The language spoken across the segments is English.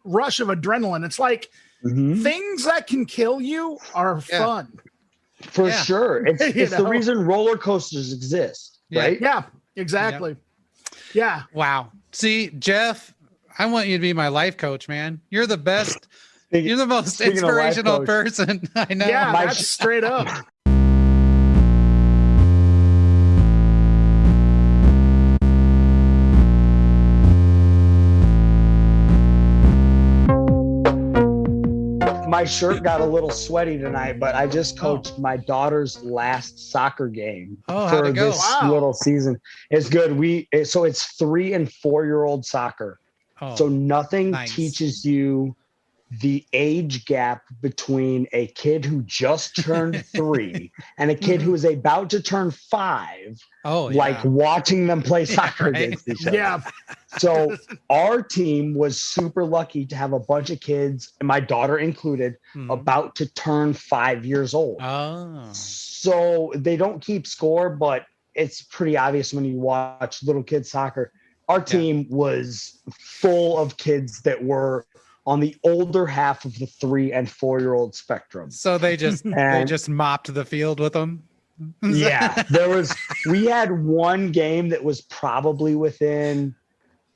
rush of adrenaline. It's like things that can kill you are fun. For sure. It's the reason roller coasters exist, right? Yeah, exactly. Yeah. Wow. See, Jeff, I want you to be my life coach, man. You're the best. You're the most inspirational person I know. Yeah, that's straight up. My shirt got a little sweaty tonight, but I just coached my daughter's last soccer game for this little season. It's good. So it's 3 and 4 year old soccer. So nothing teaches you the age gap between a kid who just turned 3 and a kid who is about to turn 5. Like watching them play soccer against each other. Yeah. So our team was super lucky to have a bunch of kids, and my daughter included, about to turn 5 years old. So they don't keep score, but it's pretty obvious when you watch little kids soccer. Our team was full of kids that were on the older half of the 3 and 4 year old spectrum. So they just mopped the field with them. Yeah, we had one game that was probably within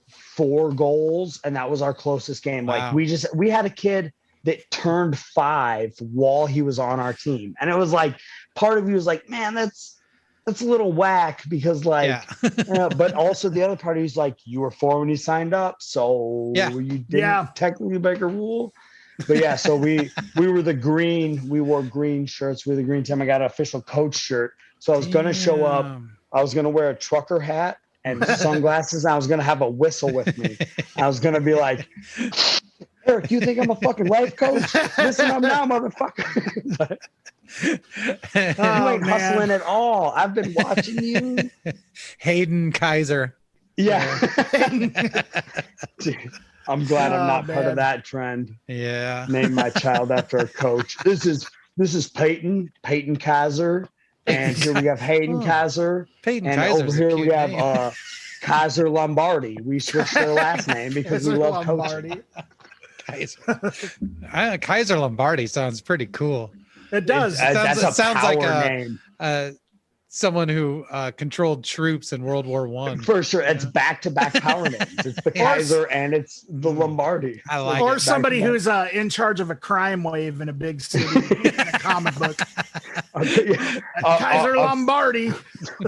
4 goals, and that was our closest game. Like we had a kid that turned 5 while he was on our team, and it was like part of me was like, man, that's a little whack because but also the other party was like, you were 4 when you signed up, so you didn't technically break a rule. But so we were the green. We wore green shirts. We were the green team. I got an official coach shirt. So I was going to show up. I was going to wear a trucker hat and sunglasses. And I was going to have a whistle with me. I was going to be like, Eric, you think I'm a fucking life coach? Listen up now, motherfucker. You ain't hustling at all. I've been watching you. Hayden Kaiser. Yeah. Dude, I'm glad I'm not part of that trend. Yeah. Name my child after a coach. This is Peyton Kaiser. And here we have Hayden Kaiser. Peyton and Kaiser's over here we have Kaiser Lombardi. We switched their last name because we love coaching. Kaiser Lombardi sounds pretty cool. It does. That's a sounds power like name. Someone who controlled troops in World War I. For sure. It's back-to-back power names. It's the Kaiser and it's the Lombardi. I like or it. somebody who's in charge of a crime wave in a big city in a comic book. Kaiser Lombardi.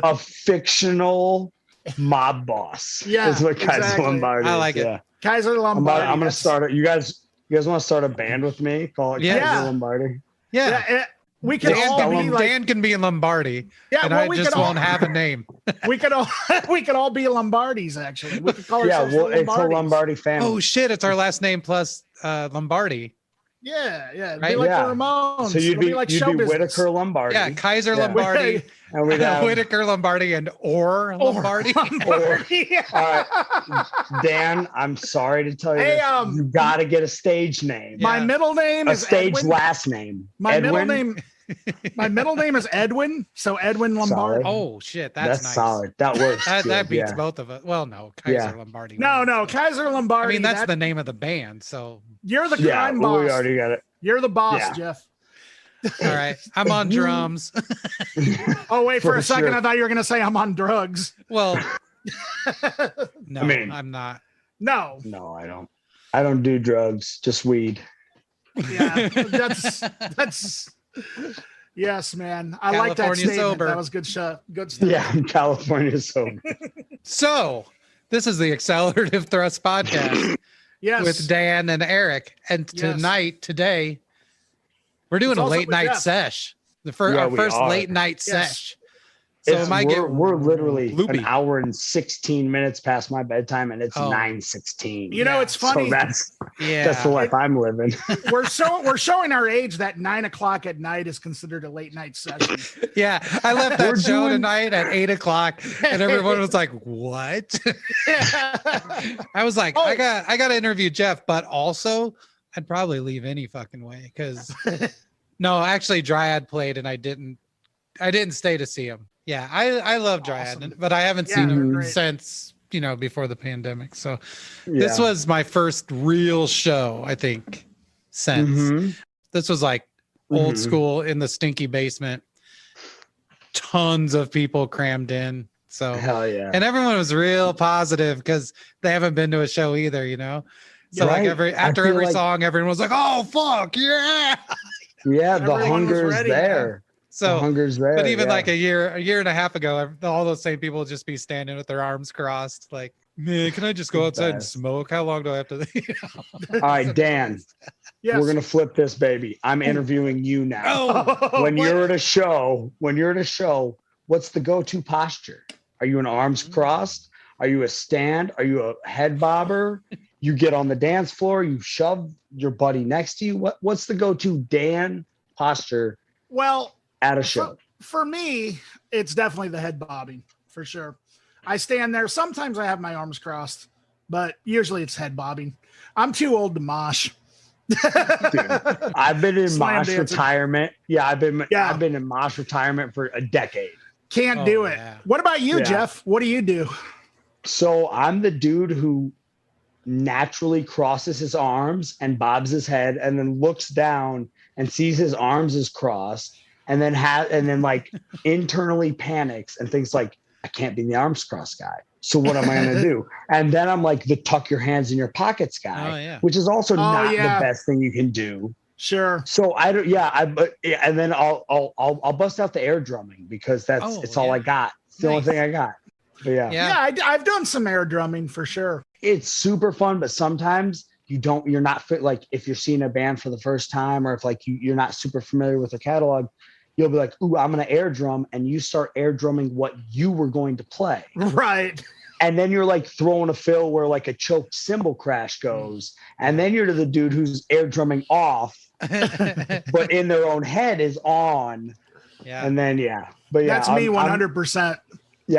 A fictional mob boss. Yeah, is what Kaiser Lombardi is. I like it. Kaiser Lombardi. I'm going to start it. You guys want to start a band with me? Call it Kaiser Lombardi? Yeah. We could Dan can be in Lombardi. Yeah, and I just won't have a name. we could all be Lombardis, actually. We could call ourselves it's a Lombardi family. Oh shit, it's our last name plus Lombardi. Yeah. Right? Be like the Ramones. So you'd be like Whitaker Lombardi. Yeah, Kaiser Lombardi. And we'd have Whitaker Lombardi and Lombardi. All right. Dan, I'm sorry to tell you this. You got to get a stage name. My middle name is stage Edwin. last name. My middle name is Edwin. So Edwin Lombardi. Solid. Oh shit, that's nice. Solid. That works. that beats both of us. Well, no, Kaiser Lombardi. No, Kaiser Lombardi. I mean, that's the name of the band. So you're the crime boss. We already got it. You're the boss, Jeff. All right, I'm on drums. Oh wait, for a second, I thought you were gonna say I'm on drugs. Well, no, I'm not. No, I don't. I don't do drugs, just weed. Yeah, that's. Yes, man. I like that statement. Sober. That was good stuff. Yeah, I'm California sober. So, this is the Accelerativ Thrust podcast. Yes. With Dan and Eric, and today. We're doing a late night sesh. Our first late night sesh. So we're literally an hour and 16 minutes past my bedtime, and it's 9:16. You know, it's funny. So that's the life I'm living. We're showing our age that 9 o'clock at night is considered a late night session. Yeah, I left that show tonight at 8 o'clock, and everyone was like, "What?" I was like, I got to interview Jeff, but also I'd probably leave any fucking way because no, actually Dryad played and I didn't stay to see him. Yeah, I love Dryad, but I haven't seen him since before the pandemic. So this was my first real show, I think, since. This was like old school in the stinky basement. Tons of people crammed in. So hell yeah. And everyone was real positive because they haven't been to a show either, So like after every song, everyone was like, "Oh fuck, yeah!" Yeah, the hunger's there. So the hunger's there. But even like a year and a half ago, all those same people would just be standing with their arms crossed, like, "Man, can I just go outside and smoke? How long do I have to?" All right, Dan. Yes. We're gonna flip this baby. I'm interviewing you now. Oh, when you're at a show, what's the go-to posture? Are you an arms crossed? Are you a stand? Are you a head bobber? You get on the dance floor, you shove your buddy next to you. What's the go-to Dan posture? Well, at a show. For me, it's definitely the head bobbing for sure. I stand there. Sometimes I have my arms crossed, but usually it's head bobbing. I'm too old to mosh. Dude, I've been in mosh retirement. Yeah, I've been in mosh retirement for a decade. Can't do it. Yeah. What about you, Jeff? What do you do? So I'm the dude who naturally crosses his arms and bobs his head and then looks down and sees his arms is crossed and then like internally panics and thinks like, I can't be the arms crossed guy. So what am I going to do? And then I'm like the tuck your hands in your pockets guy, which is also not the best thing you can do. Sure. So I don't. And then I'll bust out the air drumming because it's all I got. It's the only thing I got. But I've done some air drumming for sure. It's super fun, but sometimes you're not fit. Like if you're seeing a band for the first time, or if like you're not super familiar with the catalog, you'll be like, "Ooh, I'm gonna air drum," and you start air drumming what you were going to play. Right. And then you're like throwing a fill where like a choked cymbal crash goes, and then you're to the dude who's air drumming off. But in their own head is on. Yeah. And then but that's me 100%.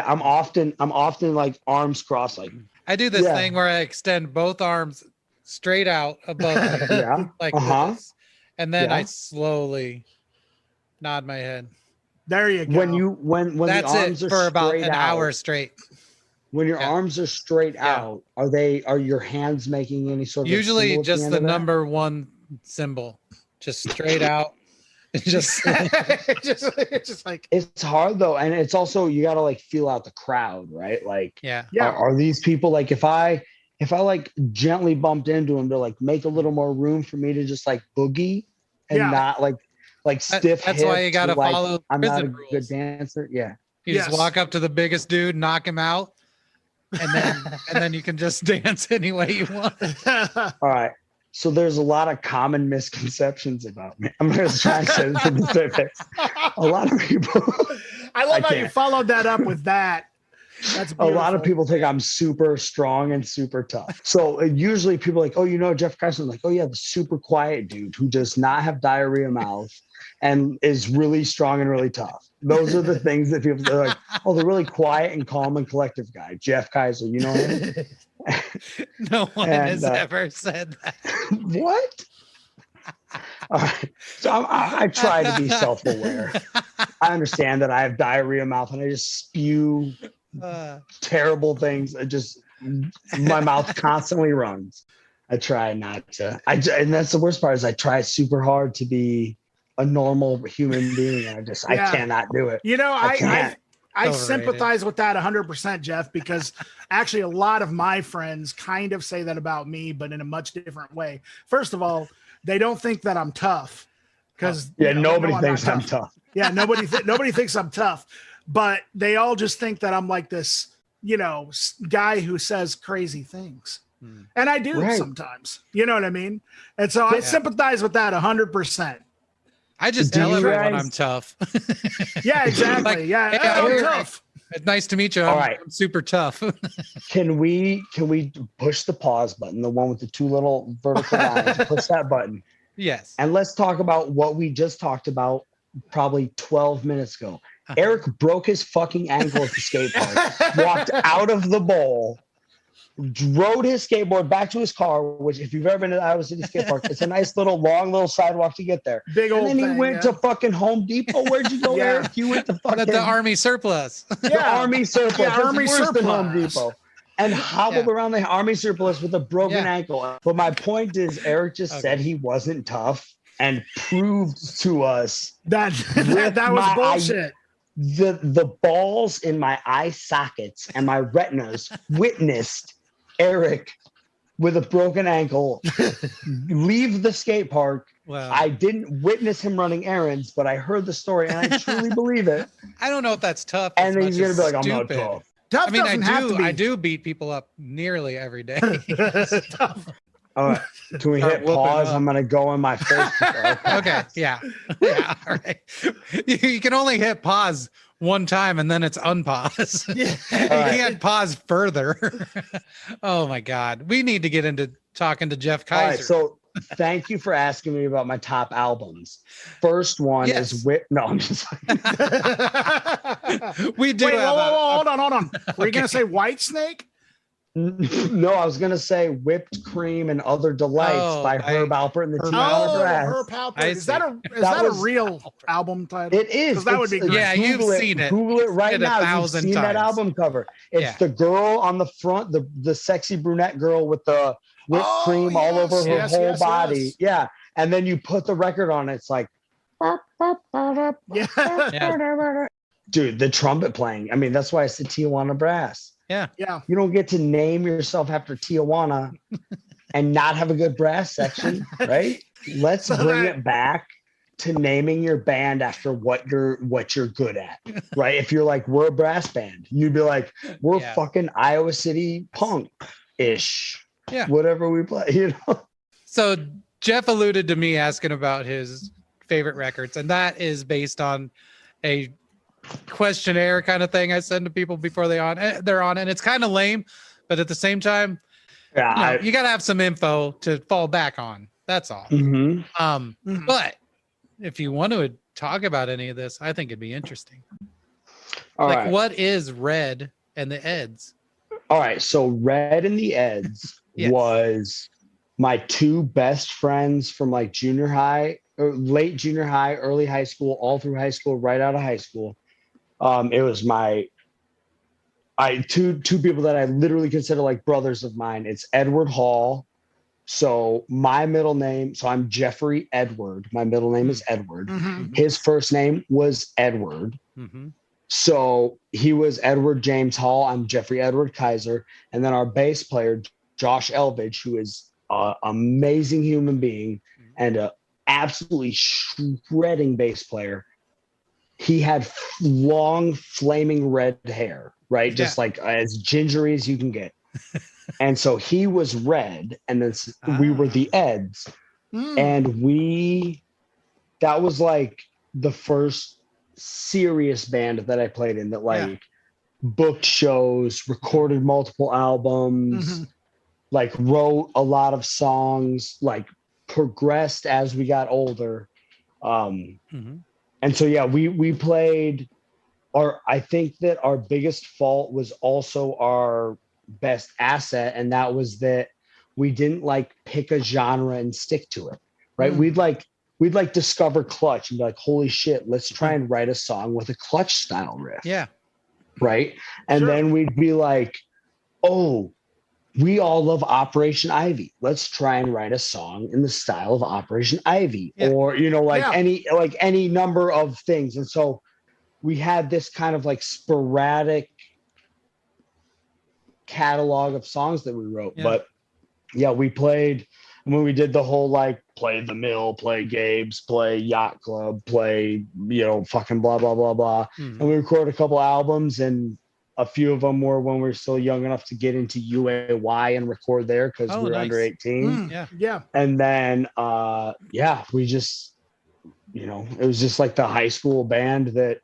I'm often like arms crossed, like I do this thing where I extend both arms straight out above me, like this, and then I slowly nod my head. There you go. When that's the arms it are for about an out, hour straight. When your arms are straight out, are your hands making any sort of usually just the number one symbol, just straight out. Just like it's hard though, and it's also you got to like feel out the crowd, right? Like are these people like if I like gently bumped into them to like make a little more room for me to just like boogie and not like stiff. That's why you got to follow. I'm not a rules. good dancer. Yeah, you just walk up to the biggest dude, knock him out, and then you can just dance any way you want. All right. So there's a lot of common misconceptions about me. I'm going to try and say this in specifics. A lot of people. I love how you followed that up with that. That's beautiful. A lot of people think I'm super strong and super tough. So usually people are like, oh, Jeff Carson, like, oh yeah, the super quiet dude who does not have diarrhea mouth and is really strong and really tough. Those are the things that people are like, oh, the really quiet and calm and collective guy, Jeff Kaiser, you know him? No one has ever said that. What? All right. So I try to be self-aware. I understand that I have diarrhea mouth and I just spew terrible things. My mouth constantly runs. I try not to. And that's the worst part is I try super hard to be a normal human being. And I cannot do it. I sympathize with that 100%, Jeff, because actually a lot of my friends kind of say that about me, but in a much different way. First of all, they don't think that I'm tough because nobody thinks I'm tough. Yeah, nobody thinks I'm tough, but they all just think that I'm like this, guy who says crazy things. And I do sometimes, you know what I mean? And so I sympathize with that 100%. I just tell everyone I'm tough. Yeah, exactly. Hey, I'm tough. It's nice to meet you. I'm super tough. Can we push the pause button, the one with the two little vertical lines? Push that button. Yes. And let's talk about what we just talked about probably 12 minutes ago. Erik broke his fucking ankle at the skate park, walked out of the bowl, rode his skateboard back to his car, which if you've ever been to Iowa City skate park, it's a nice long little sidewalk to get there. Big old and then he went to fucking Home Depot. Where'd you go, Erik? You went to fucking the Army surplus. The Army surplus. Yeah, Army surplus. Than Home Depot. and hobbled around the army surplus with a broken ankle. But my point is, Eric just said he wasn't tough and proved to us that was bullshit. The balls in my eye sockets and my retinas witnessed Erik with a broken ankle leave the skate park. Well, I didn't witness him running errands, but I heard the story and I truly believe it. I don't know if that's tough. And then he's gonna be like, I'm not tough. Tough I mean, I do beat people up nearly every day. All right. Can we hit pause? I'm going to go in my face. Okay. Yeah. Yeah. All right. You can only hit pause one time and then it's unpause. Yeah. You can't pause further. Oh my God. We need to get into talking to Jeff Kaiser. All right. So thank you for asking me about my top albums. First one is No, I'm just We do. Wait, hold on. Were you going to say Whitesnake? No, I was going to say Whipped Cream and Other Delights by Herb Alpert and the Tijuana Brass. Herb Alpert. Is that a real album title? It is. That would be great. Yeah, you've seen it. Google it right now. You've seen that album cover. It's the girl on the front, the sexy brunette girl with the whipped cream all over her whole body. Yeah. And then you put the record on, it's like, dude, the trumpet playing. I mean, that's why I said Tijuana Brass. Yeah. You don't get to name yourself after Tijuana and not have a good brass section, right? Let's bring it back to naming your band after what you're good at, right? If you're like, we're a brass band, you'd be like, we're fucking Iowa City punk-ish. Yeah. Whatever we play, you know? So Jeff alluded to me asking about his favorite records, and that is based on a questionnaire kind of thing I send to people before they're on, and it's kind of lame, but at the same time, you got to have some info to fall back on. That's all. But if you want to talk about any of this, I think it'd be interesting. All right. What is Red and the Eds? All right, so Red and the Eds was my two best friends from like junior high, or late junior high, early high school, all through high school, right out of high school. It was two people that I literally consider like brothers of mine. It's Edward Hall. So my middle name, so I'm Jeffrey Edward. My middle name is Edward. His first name was Edward. So he was Edward James Hall. I'm Jeffrey Edward Kaiser. And then our bass player, Josh Elvidge, who is an amazing human being and a absolutely shredding bass player. He had long, flaming red hair, right? Just like as gingery as you can get. And so he was Red, and then we were the Eds. And that was like the first serious band that I played in that like booked shows, recorded multiple albums, like wrote a lot of songs, like progressed as we got older. And so, we played I think that our biggest fault was also our best asset. And that was that we didn't like pick a genre and stick to it. Right. We'd discover Clutch and be like, holy shit, let's try and write a song with a Clutch style riff. Yeah. Right. And then we'd be like, oh, we all love Operation Ivy. Let's try and write a song in the style of Operation Ivy, or any number of things. And so we had this kind of like sporadic catalog of songs that we wrote. But we played when we did the whole like play the Mill, play Gabe's, play Yacht Club, play fucking blah blah blah blah. And we recorded a couple albums, and a few of them were when we were still young enough to get into UAY and record there because we were under 18. And then, we just, it was just like the high school band that,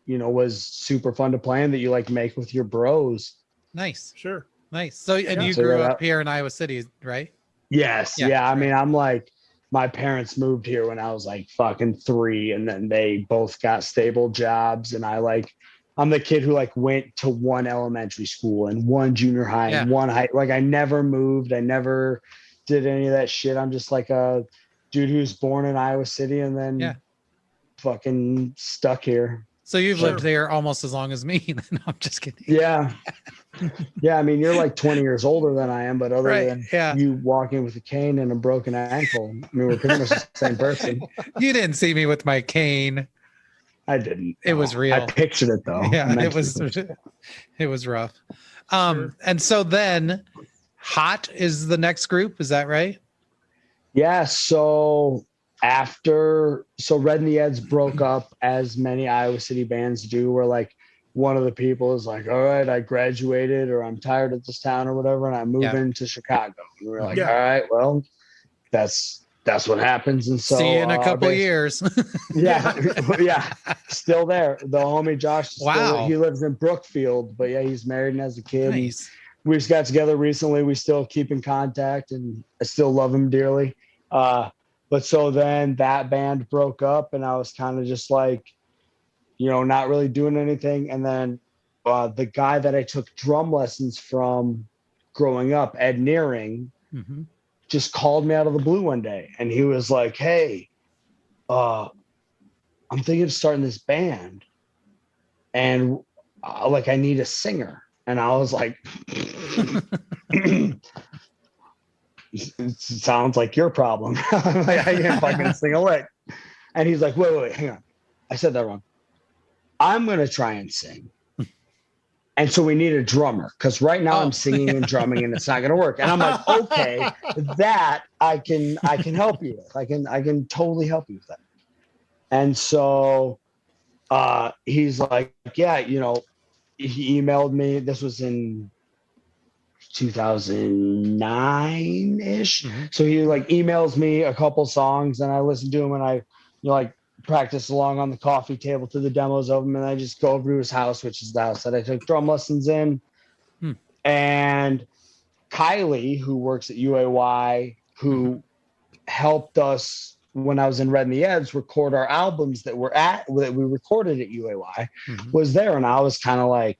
was super fun to play and that you like make with your bros. Nice. Sure. Nice. So, and you grew up here in Iowa City, right? Yes. Yeah. I mean, I'm like, my parents moved here when I was like fucking 3, and then they both got stable jobs. And I'm the kid who like went to one elementary school and one junior high and one high. Like I never moved. I never did any of that shit. I'm just like a dude who's born in Iowa City and then fucking stuck here. So you've lived there almost as long as me. No, I'm just kidding. Yeah. Yeah, I mean, you're like 20 years older than I am, but other Right, than you walking with a cane and a broken ankle, I mean, we're pretty much the same person. You didn't see me with my cane. I didn't. It was real. I pictured it though. Yeah, it was rough. And so then Hot is the next group, is that right? Yeah, so Red and the Eds broke up, as many Iowa City bands do, where like one of the people is like, all right, I graduated, or I'm tired of this town or whatever, and I'm moving to Chicago. And we're like, all right, well, that's what happens. And so see you in a couple years. yeah, still there. The homie Josh, he lives in Brookfield, but yeah, he's married and has a kid. Nice. We just got together recently. We still keep in contact, and I still love him dearly. But so then that band broke up, and I was kind of just like, not really doing anything. And then the guy that I took drum lessons from growing up, Ed Nearing, just called me out of the blue one day, and he was like, hey, I'm thinking of starting this band, and I need a singer. And I was like, it sounds like your problem. Like, I can't fucking sing a lick. And he's like, wait, hang on. I said that wrong. I'm going to try and sing. And so we need a drummer, because right now I'm singing and drumming and it's not going to work. And I'm like, okay, that I can help you with. I can totally help you with that. And so he's like, yeah, he emailed me. This was in 2009-ish. So he like emails me a couple songs, and I listen to him, and I practice along on the coffee table to the demos of him, and I just go over to his house, which is the house that I took drum lessons in. And Kylie, who works at UAY, who helped us when I was in Red and the Eds record our albums that we recorded at UAY, was there. And I was kind of like,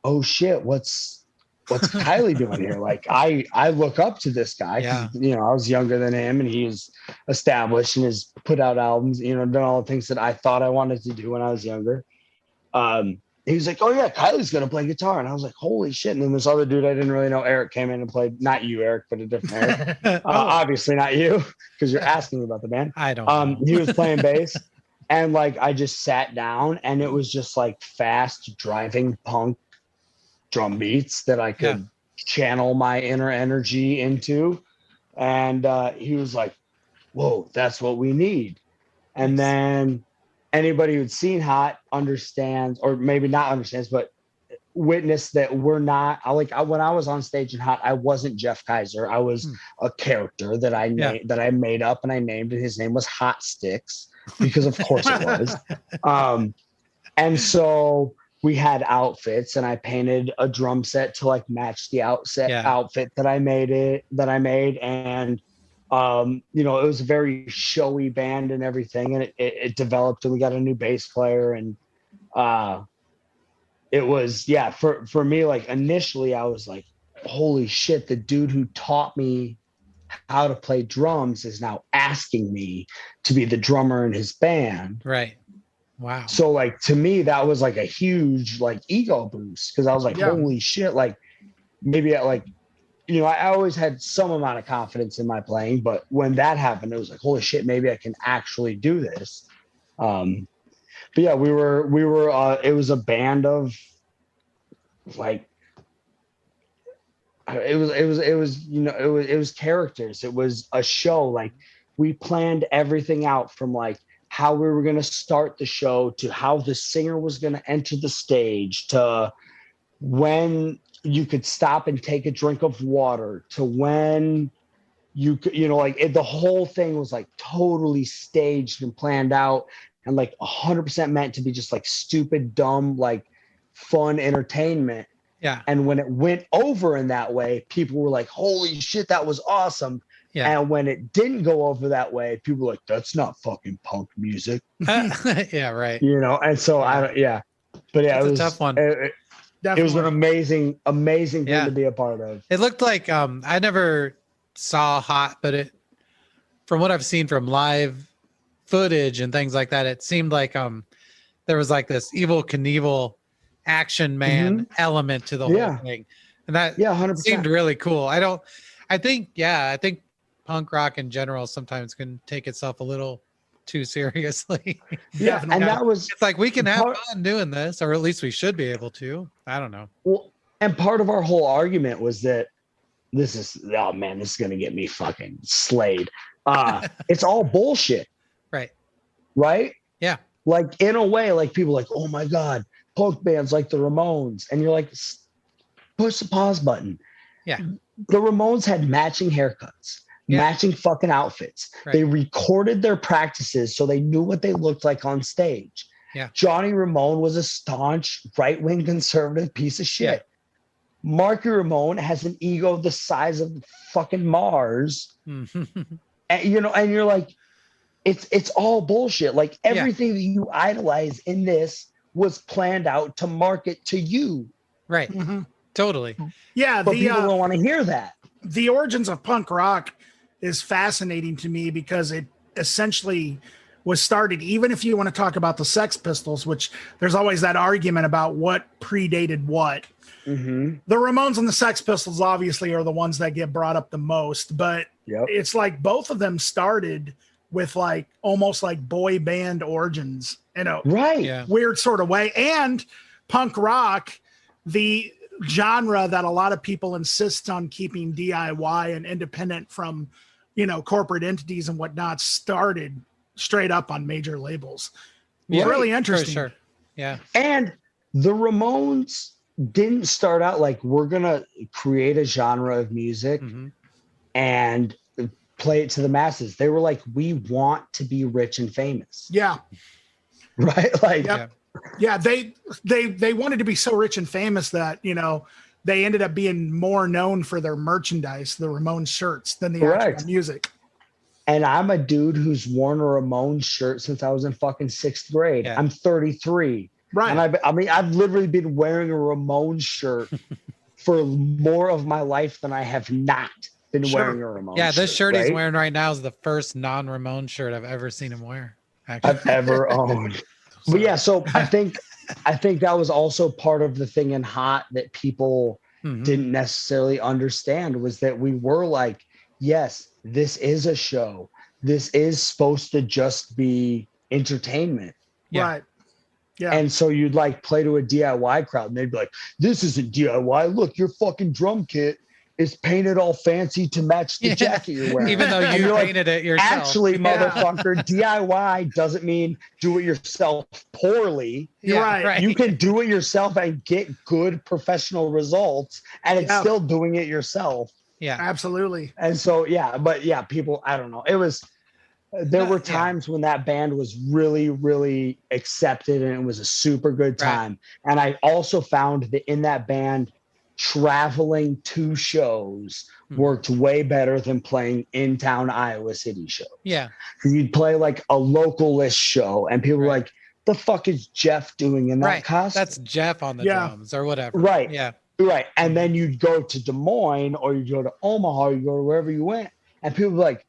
oh shit, what's Kylie doing here? Like I look up to this guy. I was younger than him, and he's established and has put out albums, done all the things that I thought I wanted to do when I was younger. He was like, oh yeah, Kylie's going to play guitar. And I was like, holy shit. And then this other dude I didn't really know, Erik, came in and played, not you, Erik, but a different Erik. Obviously not you, because you're asking me about the band. I don't know. He was playing bass, and like I just sat down, and it was just like fast driving punk drum beats that I could channel my inner energy into. And he was like, whoa, that's what we need. And then anybody who'd seen Hot understands, or maybe not understands, but witness that we're not, when I was on stage in Hot, I wasn't Jeff Kaiser. I was a character that I made up, and I named it. His name was Hot Sticks, because of course it was. And so we had outfits, and I painted a drum set to like match the outfit that I made. And it was a very showy band and everything, and it developed, and we got a new bass player, and it was for me, like initially I was like, holy shit, the dude who taught me how to play drums is now asking me to be the drummer in his band. Right. Wow. So like to me that was like a huge like ego boost, because I was like, holy shit, like maybe I always had some amount of confidence in my playing, but when that happened, it was like, holy shit, maybe I can actually do this. But yeah, we were it was a band of like, it was characters. It was a show. Like we planned everything out, from like how we were going to start the show, to how the singer was going to enter the stage, to when you could stop and take a drink of water, to when you could, the whole thing was like totally staged and planned out, and like 100% meant to be just like stupid, dumb, like fun entertainment. Yeah. And when it went over in that way, people were like, holy shit, that was awesome. Yeah. And when it didn't go over that way, people were like, that's not fucking punk music. Yeah, right. And so but yeah, it was a tough one. It was an amazing thing to be a part of. It looked like I never saw Hot, but from what I've seen from live footage and things like that, it seemed like there was like this Evel Knievel action man element to the whole thing. And that 100%. seemed really cool. I think punk rock in general sometimes can take itself a little too seriously. Yeah. And that was, it's like we can have fun doing this, or at least we should be able to. I don't know. Well, and part of our whole argument was that this is going to get me fucking slayed. It's all bullshit. Right? Yeah. Like in a way, like people are like, oh my God, punk bands like the Ramones. And you're like, push the pause button. Yeah. The Ramones had matching haircuts, matching fucking outfits. Right. They recorded their practices so they knew what they looked like on stage. Yeah. Johnny Ramone was a staunch right-wing conservative piece of shit. Yeah. Marky Ramone has an ego the size of fucking Mars. And, and you're like, it's all bullshit. Like everything that you idolize in this was planned out to market to you. Right. Totally. Yeah. But people don't want to hear that. The origins of punk rock is fascinating to me because it essentially was started, even if you want to talk about the Sex Pistols, which there's always that argument about what predated what. The Ramones and the Sex Pistols obviously are the ones that get brought up the most, but it's like both of them started with like almost like boy band origins in a weird sort of way. And punk rock, the genre that a lot of people insist on keeping DIY and independent from, corporate entities and whatnot, started straight up on major labels. It's really interesting. For sure. Yeah. And the Ramones didn't start out like, we're going to create a genre of music and play it to the masses. They were like, we want to be rich and famous. Yeah. Right. Like, yeah. They wanted to be so rich and famous that, they ended up being more known for their merchandise, the Ramones shirts, than the actual music. And I'm a dude who's worn a Ramones shirt since I was in fucking 6th grade. I'm 33. Right. And I've literally been wearing a Ramones shirt for more of my life than I have not been wearing a Ramones shirt. Yeah, this shirt he's wearing right now is the first non-Ramones shirt I've ever seen him wear. Actually. I've ever owned. But yeah, so I think that was also part of the thing in Hot that people didn't necessarily understand, was that we were like, yes, this is a show. This is supposed to just be entertainment. Yeah. Right. Yeah. And so you'd like play to a DIY crowd and they'd be like, this isn't DIY. Look, your fucking drum kit is painted all fancy to match the jacket you're wearing. Even though you painted it yourself. Actually, motherfucker, DIY doesn't mean do it yourself poorly. You're right. You can do it yourself and get good professional results, and it's still doing it yourself. Yeah, absolutely. And so, people, I don't know. There were times when that band was really, really accepted and it was a super good time. Right. And I also found that in that band, traveling to shows worked way better than playing in town Iowa City shows. Yeah. You'd play like a localist show and people were like, the fuck is Jeff doing in that costume? That's Jeff on the drums or whatever. Right. Yeah. Right. And then you'd go to Des Moines or you'd go to Omaha, or you go to wherever you went, and people were like,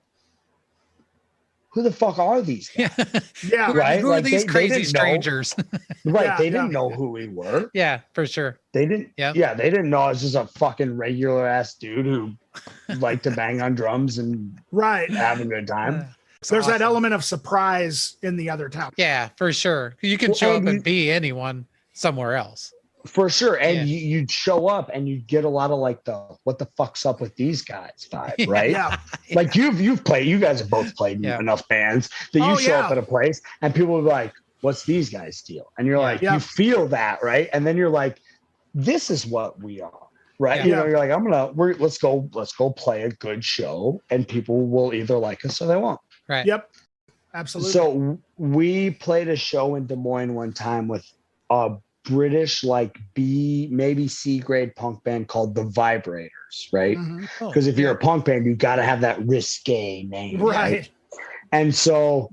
who the fuck are these guys? Yeah. Right. Who are these crazy strangers? Right. They didn't know who we were. Yeah, for sure. They didn't. Yeah. They didn't know I was just a fucking regular ass dude who liked to bang on drums and have a good time. There's that element of surprise in the other town. Yeah, for sure. You can show up and be anyone somewhere else. For sure. And you'd show up and you'd get a lot of like the what the fuck's up with these guys vibe, right? Like you guys have both played enough bands that you show up at a place and people are like, what's these guys' deal? And you're like, you feel that, right? And then you're like, this is what we are, right? You're like, let's go play a good show and people will either like us or they won't. Right. Yep. Absolutely. So we played a show in Des Moines one time with a British like B, maybe C grade punk band called the Vibrators, right? Because if you're a punk band, you got to have that risque name, right? And so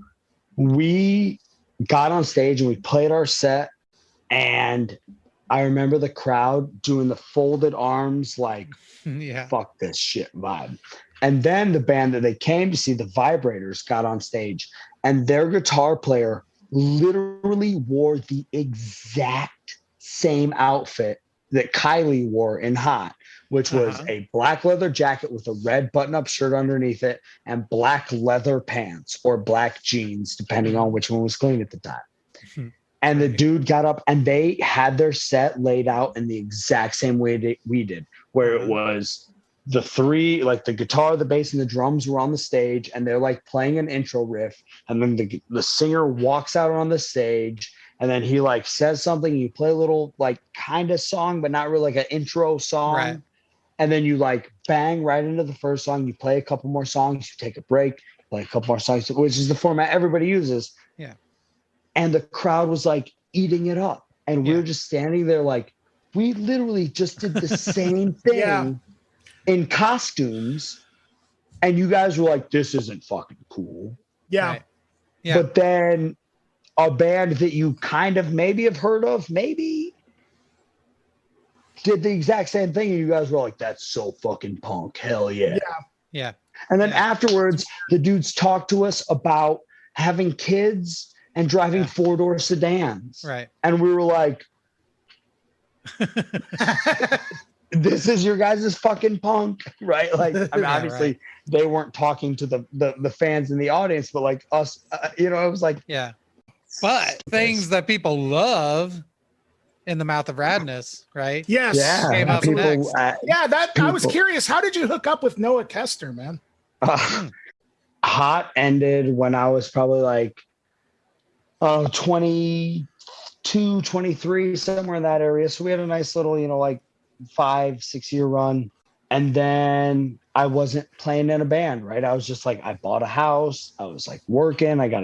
we got on stage and we played our set, and I remember the crowd doing the folded arms, like fuck this shit vibe. And then the band that they came to see, the Vibrators, got on stage, and their guitar player literally wore the exact same outfit that Kylie wore in Hot, which was a black leather jacket with a red button-up shirt underneath it and black leather pants or black jeans, depending on which one was clean at the time. And the dude got up and they had their set laid out in the exact same way that we did, where it was the three, like the guitar, the bass, and the drums were on the stage, and they're like playing an intro riff. And then the singer walks out on the stage, and then he like says something. You play a little like kind of song, but not really like an intro song. Right. And then you like bang right into the first song. You play a couple more songs, you take a break, play a couple more songs, which is the format everybody uses. Yeah. And the crowd was like eating it up. And we were just standing there like, we literally just did the same thing in costumes. And you guys were like, this isn't fucking cool. Yeah. Right. Yeah. But then a band that you kind of maybe have heard of, maybe did the exact same thing. And you guys were like, that's so fucking punk. Hell yeah. Yeah. And then afterwards, the dudes talked to us about having kids and driving 4-door sedans. Right. And we were like, this is your guys' fucking punk, right? Like, I mean, obviously they weren't talking to the fans in the audience, but like us, it was like, but things that people love in the Mouth of Radness, right? Yes. yeah, Came up next. I was curious. How did you hook up with Noah Kester, man? Hot ended when I was probably like 22, 23, somewhere in that area. So we had a nice little, like 5-6 year run. And then I wasn't playing in a band, right? I was just like, I bought a house. I was like working. I got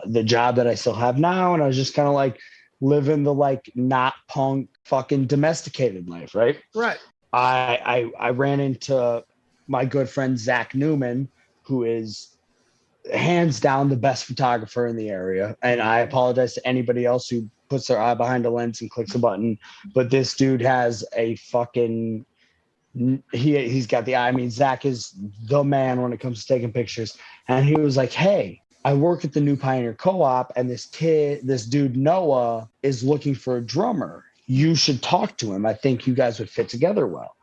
the job that I still have now. And I was just kind of like living the like not punk fucking domesticated life, right? Right. I ran into my good friend, Zach Newman, who is hands down the best photographer in the area. And I apologize to anybody else who puts their eye behind a lens and clicks a button, but this dude has a fucking, he's got the eye. I mean, Zach is the man when it comes to taking pictures. And he was like, hey, I work at the New Pioneer Co-op, and this dude, Noah, is looking for a drummer. You should talk to him. I think you guys would fit together well.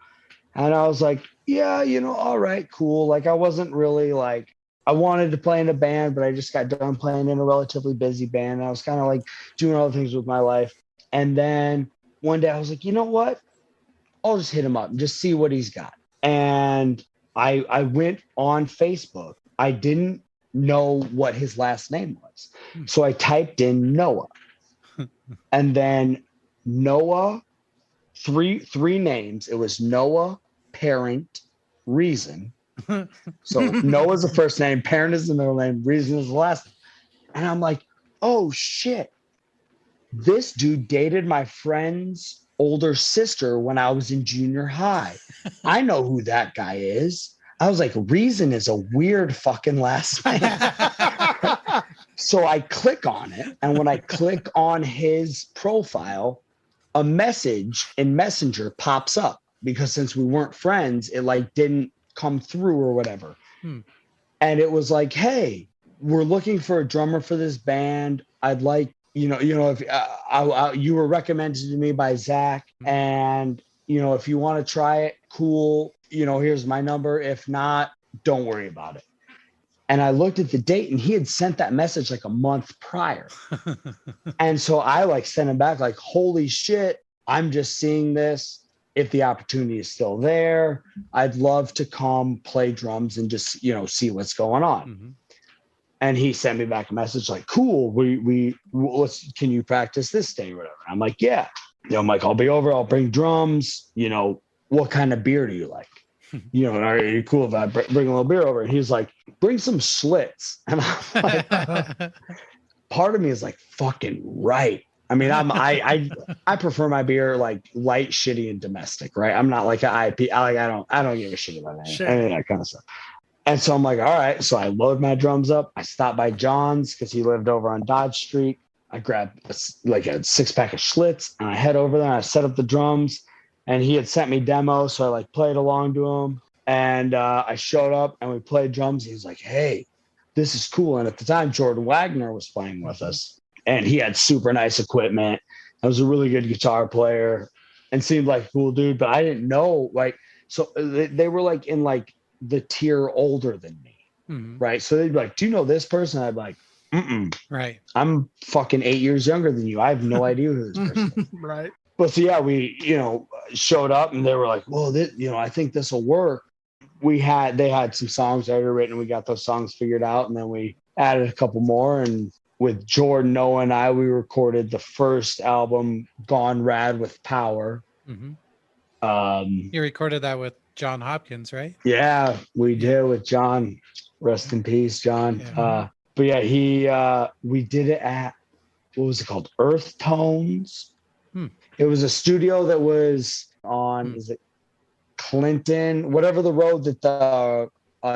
And I was like, yeah, all right, cool. Like, I wasn't really like, I wanted to play in a band, but I just got done playing in a relatively busy band. And I was kind of like doing other things with my life. And then one day I was like, you know what? I'll just hit him up and just see what he's got. And I went on Facebook. I didn't know what his last name was. So I typed in Noah. And then Noah, three names. It was Noah, Parent, Reason. So Noah's the first name, Parent is the middle name, Reason is the last name. And I'm like, oh shit, this dude dated my friend's older sister when I was in junior high. I know who that guy is. I was like, Reason is a weird fucking last name. So I click on it, and when I click on his profile, a message in Messenger pops up, because since we weren't friends, it like didn't come through or whatever. And it was like, hey, we're looking for a drummer for this band. I'd like, if you were recommended to me by Zach, and if you want to try it, cool. Here's my number. If not, don't worry about it. And I looked at the date, and he had sent that message like a month prior. And so I like sent him back like, holy shit, I'm just seeing this. If the opportunity is still there, I'd love to come play drums and just, see what's going on. And he sent me back a message like, cool, can you practice this day or whatever? I'm like, yeah. I'm like, I'll be over, I'll bring drums. What kind of beer do you like? Are you cool if I bring a little beer over? And he's like, bring some Schlitz. And I'm like, part of me is like, fucking right. I mean, I prefer my beer like light, shitty, and domestic, right? I'm not like an IP. I don't give a shit about any of that kind of stuff. And so I'm like, all right. So I load my drums up. I stop by John's because he lived over on Dodge Street. I grabbed a 6-pack of Schlitz, and I head over there. And I set up the drums, and he had sent me demos, so I like played along to him. And I showed up, and we played drums. He's like, hey, this is cool. And at the time, Jordan Wagner was playing with us. And he had super nice equipment. I was a really good guitar player and seemed like a cool dude, but I didn't know, like, so they were like in like the tier older than me. Right. So they'd be like, do you know this person? I'd be like, right. I'm fucking 8 years younger than you. I have no idea who this person is. Right. But so yeah, we, showed up and they were like, well, I think this will work. They had some songs already written. We got those songs figured out, and then we added a couple more. And with Jordan, Noah, and I, we recorded the first album, Gone Rad with Power. You recorded that with John Hopkins, right? Yeah, we did with John. Rest in peace, John. Yeah. But yeah, we did it at, what was it called? Earth Tones. It was a studio that was on, is it Clinton, whatever the road that the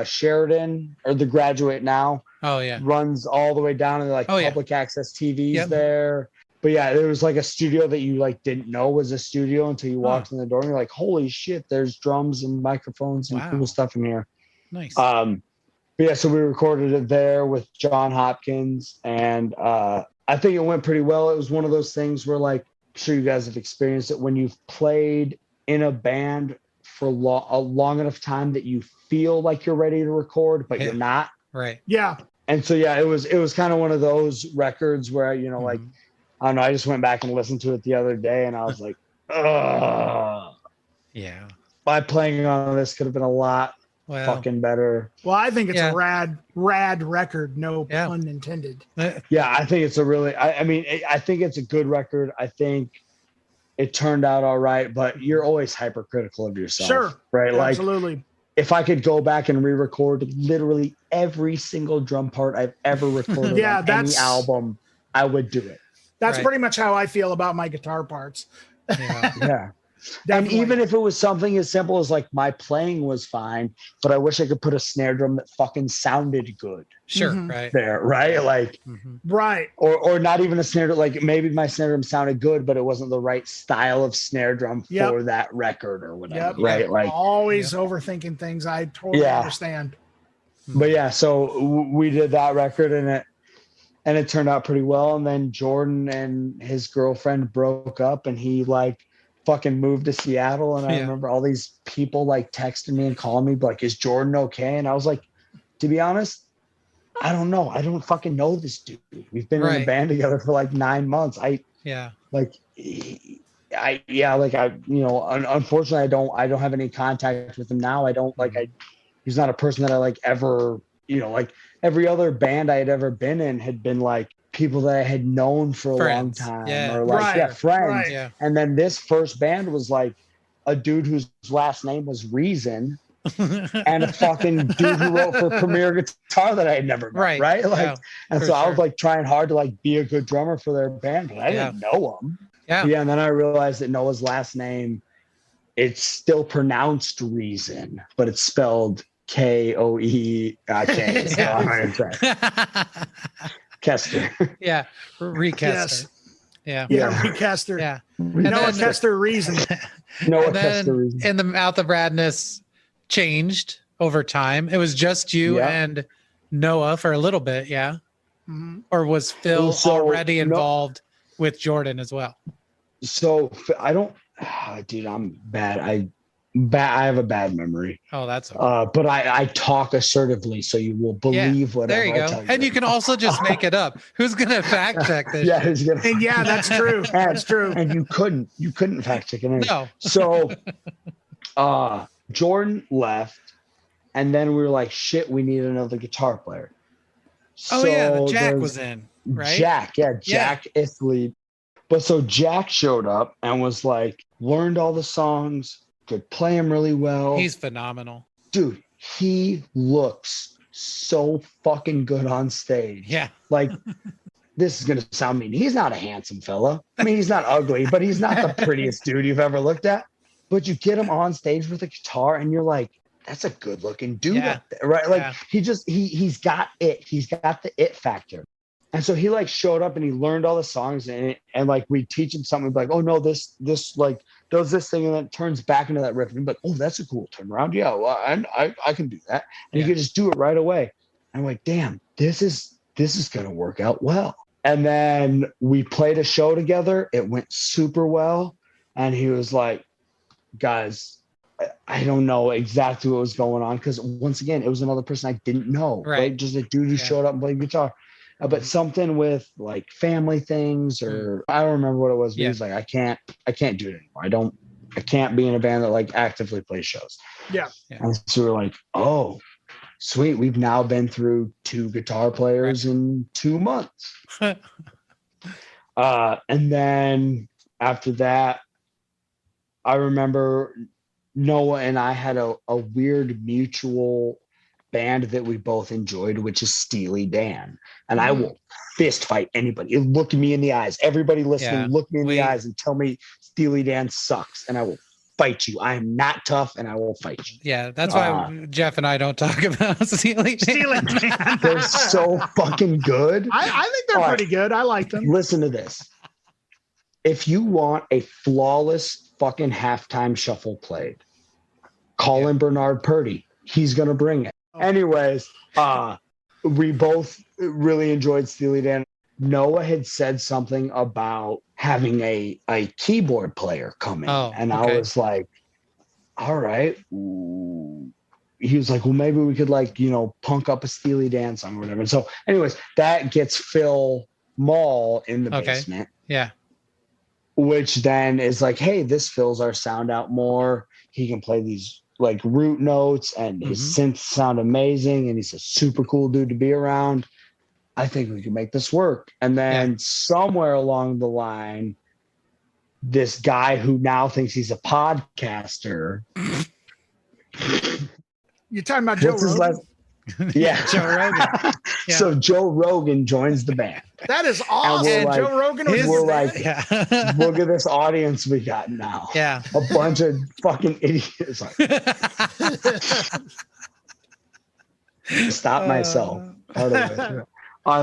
Sheridan or the Graduate now runs all the way down, and like public access TVs there. But yeah, there was like a studio that you like didn't know was a studio until you walked in the door and you're like, holy shit, there's drums and microphones and cool stuff in here. Nice. But yeah, so we recorded it there with John Hopkins, and I think it went pretty well. It was one of those things where, like, I'm sure you guys have experienced it when you've played in a band for a long enough time that you feel like you're ready to record, but you're not. Right. Yeah. And so yeah, it was kind of one of those records where, like, I don't know, I just went back and listened to it the other day and I was like, ugh. Yeah. My playing on this could have been a lot fucking better. Well, I think it's a rad record, no pun intended. Yeah, I think it's a really, I think it's a good record. I think it turned out all right, but you're always hypercritical of yourself. Sure. Right? Absolutely. Like, if I could go back and re-record literally every single drum part I've ever recorded on any album, I would do it. That's pretty much how I feel about my guitar parts. Yeah. And even if it was something as simple as like my playing was fine, but I wish I could put a snare drum that fucking sounded good. Sure. Right. There, right? Like, right. Or not even a snare drum. Like maybe my snare drum sounded good, but it wasn't the right style of snare drum for that record or whatever. Right. Like always overthinking things. I totally understand. But yeah, so we did that record and it turned out pretty well. And then Jordan and his girlfriend broke up and he like fucking moved to Seattle. And I remember all these people like texting me and calling me like, is Jordan okay? And I was like, to be honest, I don't know. I don't fucking know this dude. We've been in a band together for like 9 months. Unfortunately, I don't have any contact with him now. He's not a person that I like ever, like every other band I had ever been in had been like people that I had known for a long time or like, friends. Right. Yeah. And then this first band was like a dude whose last name was Reason and a fucking dude who wrote for Premier Guitar that I had never met. Right. Like, and so I was like trying hard to like be a good drummer for their band, but I didn't know him. Yeah. And then I realized that Noah's last name, it's still pronounced Reason, but it's spelled Koe. Kester. Yeah. Recester. Yes. Yeah. Recester. Yeah. Noah Kester Reason. Noah Kester Reason. And the Mouth of Radness changed over time. It was just you and Noah for a little bit. Yeah. Mm-hmm. Or was Phil already involved with Jordan as well? So I don't, dude, I'm bad. I have a bad memory. Oh, that's okay. But I talk assertively, so you will believe whatever there you go. I tell you. And you can also just make it up. Who's gonna fact check this? Who's gonna? And that's true. That's true. And you couldn't fact check it. Anyway. No. So, Jordan left, and then we were like, "Shit, we need another guitar player." So Jack was in, right? Jack Ithley. But so Jack showed up and was like, learned all the songs. Could play him really well. He's phenomenal. Dude, he looks so fucking good on stage. Yeah. Like, this is going to sound mean. He's not a handsome fella. I mean, he's not ugly, but he's not the prettiest dude you've ever looked at. But you get him on stage with a guitar and you're like, that's a good looking dude. Right? Like, he's got it. He's got the it factor. And so he like showed up and he learned all the songs and like we teach him something like, oh no, this like does this thing and then it turns back into that riff. And he'd be like, oh, that's a cool turnaround. Yeah, well, I can do that. And you can just do it right away. And I'm like, damn, this is gonna work out well. And then we played a show together. It went super well. And he was like, guys, I don't know exactly what was going on. Because once again, it was another person I didn't know. Right? Just a dude who showed up and played guitar. But something with like family things, or I don't remember what it was. But he was like, I can't do it anymore. I can't be in a band that like actively plays shows. Yeah. And so we're like, oh, sweet. We've now been through 2 guitar players in 2 months. And then after that, I remember Noah and I had a weird mutual band that we both enjoyed, which is Steely Dan. And I will fist fight anybody. Look me in the eyes. Everybody listening, look me in the eyes and tell me Steely Dan sucks, and I will fight you. I am not tough, and I will fight you. Yeah, that's why Jeff and I don't talk about Steely Dan. They're so fucking good. I think they're pretty good. I like them. Listen to this. If you want a flawless fucking halftime shuffle played, call in Bernard Purdy. He's going to bring it. Anyways, we both really enjoyed Steely Dan. Noah had said something about having a keyboard player come in. I was like, all right. He was like, well, maybe we could like, punk up a Steely Dan song or whatever. And so anyways, that gets Phil Mall in the basement. Yeah. Which then is like, hey, this fills our sound out more. He can play these like root notes, and his synths sound amazing, and he's a super cool dude to be around. I think we can make this work. And then somewhere along the line, this guy who now thinks he's a podcaster. You're talking about Joe Rogan? Yeah. Joe Rogan. Yeah. So Joe Rogan joins the band. That is awesome. Like, Joe Rogan was look at this audience we got now. Yeah. A bunch of fucking idiots. Stop myself.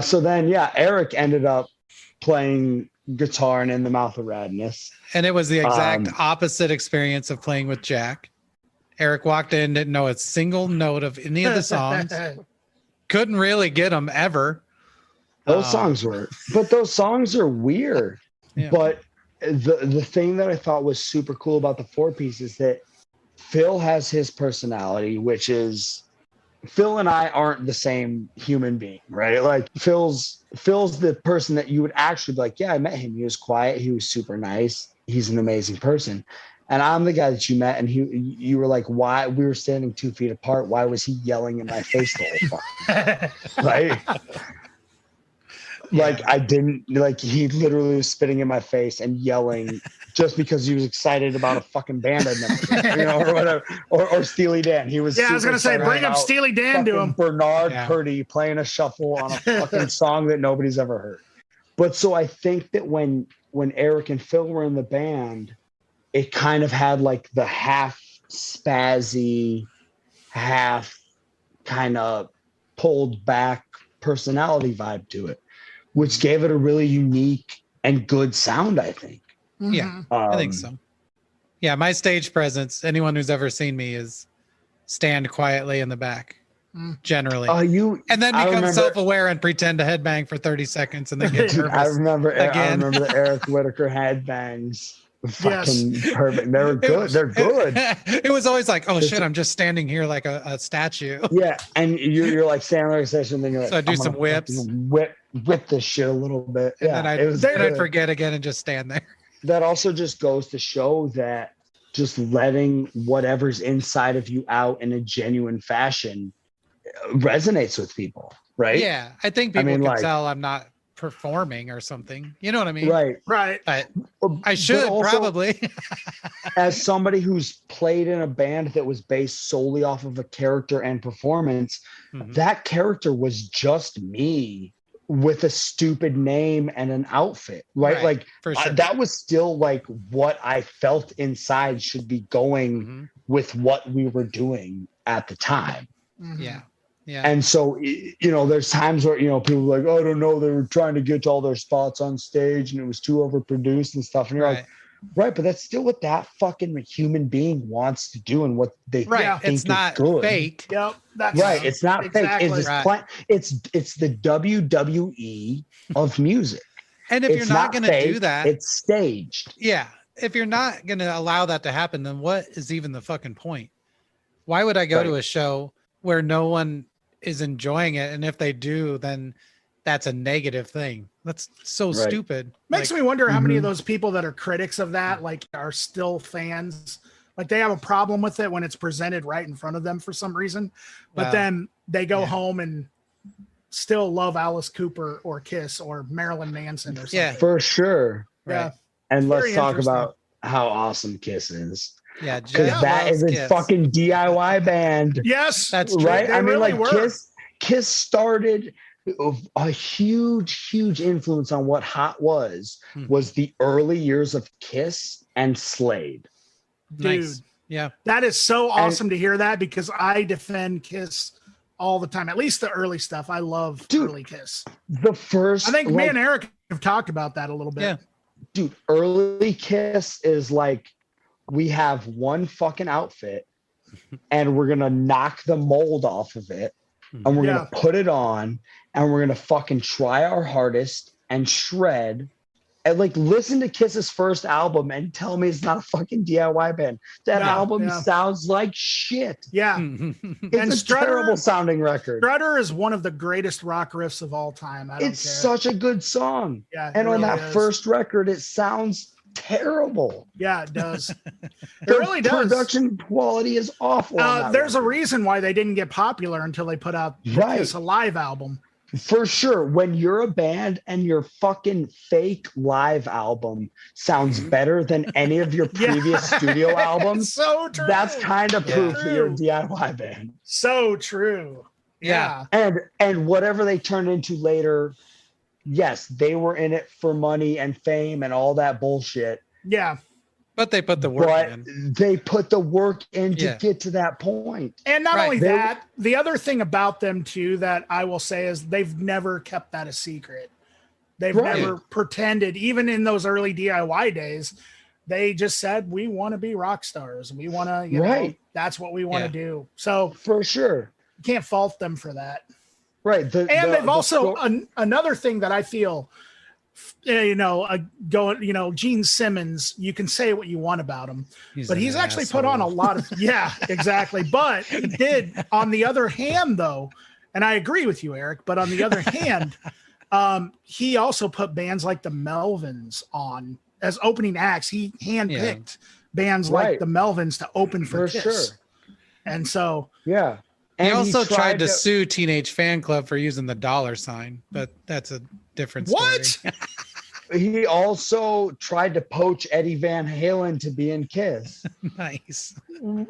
So then, Eric ended up playing guitar and In the Mouth of Radness. And it was the exact opposite experience of playing with Jack. Eric walked in, didn't know a single note of any of the songs. Couldn't really get them ever. Those songs are weird. Yeah. But the thing that I thought was super cool about the 4-piece is that Phil has his personality, which is Phil and I aren't the same human being, right? Like Phil's the person that you would actually be like, yeah, I met him. He was quiet. He was super nice. He's an amazing person. And I'm the guy that you met, and you were like, why? We were standing 2 feet apart. Why was he yelling in my face the whole time? Right? Like I didn't, like he literally was spitting in my face and yelling just because he was excited about a fucking band I'd never seen, or whatever, or Steely Dan. He was. Yeah, I was gonna say, bring up Steely Dan to him. Bernard Purdy playing a shuffle on a fucking song that nobody's ever heard. But so I think that when Eric and Phil were in the band, it kind of had like the half spazzy, half kind of pulled back personality vibe to it, which gave it a really unique and good sound, I think. Yeah, I think so. Yeah, my stage presence, anyone who's ever seen me, is stand quietly in the back, generally. And then become self-aware and pretend to headbang for 30 seconds and then get nervous. I remember the Eric Whitaker headbangs. Fucking perfect. They're good. They're good. It was always like, oh shit, I'm just standing here like a statue. Yeah, and you're like standing like a statue, and then you're like, so I do some whips, whip this shit a little bit. And then I'd forget again and just stand there. That also just goes to show that just letting whatever's inside of you out in a genuine fashion resonates with people, right? Yeah, I think people can tell I'm not performing or something. You know what I mean? Right. But I should probably. As somebody who's played in a band that was based solely off of a character and performance, that character was just me with a stupid name and an outfit, right? Like for sure. That was still like what I felt inside should be going with what we were doing at the time. Yeah. And so, there's times where, people are like, oh, I don't know, they were trying to get to all their spots on stage and it was too overproduced and stuff. And you're like, Right, but that's still what that fucking human being wants to do and what they think it's not good. fake. Yep, that's Right, it's not exactly. fake. It's the WWE of music. And if you're not going to do that, it's staged. Yeah. If you're not going to allow that to happen, then what is even the fucking point? Why would I go to a show where no one is enjoying it? And if they do, then that's a negative thing. That's so stupid. Makes me wonder how many of those people that are critics of that, like, are still fans. Like, they have a problem with it when it's presented right in front of them for some reason. But then they go home and still love Alice Cooper or Kiss or Marilyn Manson or something. Yeah, for sure. Yeah. And let's talk about how awesome Kiss is. Yeah, because that is a fucking DIY band. Yes, that's true. Right. They I mean, really like Kiss started a huge influence on what Hot was the early years of Kiss and Slade. Dude, nice. Yeah, that is so awesome to hear that, because I defend Kiss all the time. At least the early stuff. I love early Kiss. The first, I think me and Eric have talked about that a little bit. Yeah. Dude, early Kiss is like, we have one fucking outfit and we're gonna knock the mold off of it and we're gonna put it on and we're gonna fucking try our hardest and shred. And like, listen to Kiss's first album and tell me it's not a fucking DIY band. That album sounds like shit. Yeah. It's a terrible sounding record. Strutter is one of the greatest rock riffs of all time. It's such a good song. Yeah. And on that first record, it sounds terrible. Yeah, it does. It really does. Production quality is awful. There's a reason why they didn't get popular until they put out Kiss, a live album. For sure. When you're a band and your fucking fake live album sounds better than any of your previous studio albums, so true. That's kind of proof that you're a DIY band. So true. Yeah. And whatever they turned into later, yes, they were in it for money and fame and all that bullshit. Yeah. But they put the work in. They put the work in to get to that point. And not only that, the other thing about them too that I will say is they've never kept that a secret. They've never pretended, even in those early DIY days. They just said, we want to be rock stars. We want to, you know, that's what we want to do. So for sure, you can't fault them for that. Right. They've also another thing that I feel, Gene Simmons, you can say what you want about him, but he's actually put on a lot of, exactly. But he did, on the other hand, though, and I agree with you, Eric, but on the other hand, he also put bands like the Melvins on as opening acts. He handpicked bands like the Melvins to open for Kiss. Sure. And so, And he also tried to sue Teenage Fan Club for using the $, but that's a different story. What? He also tried to poach Eddie Van Halen to be in Kiss. Nice.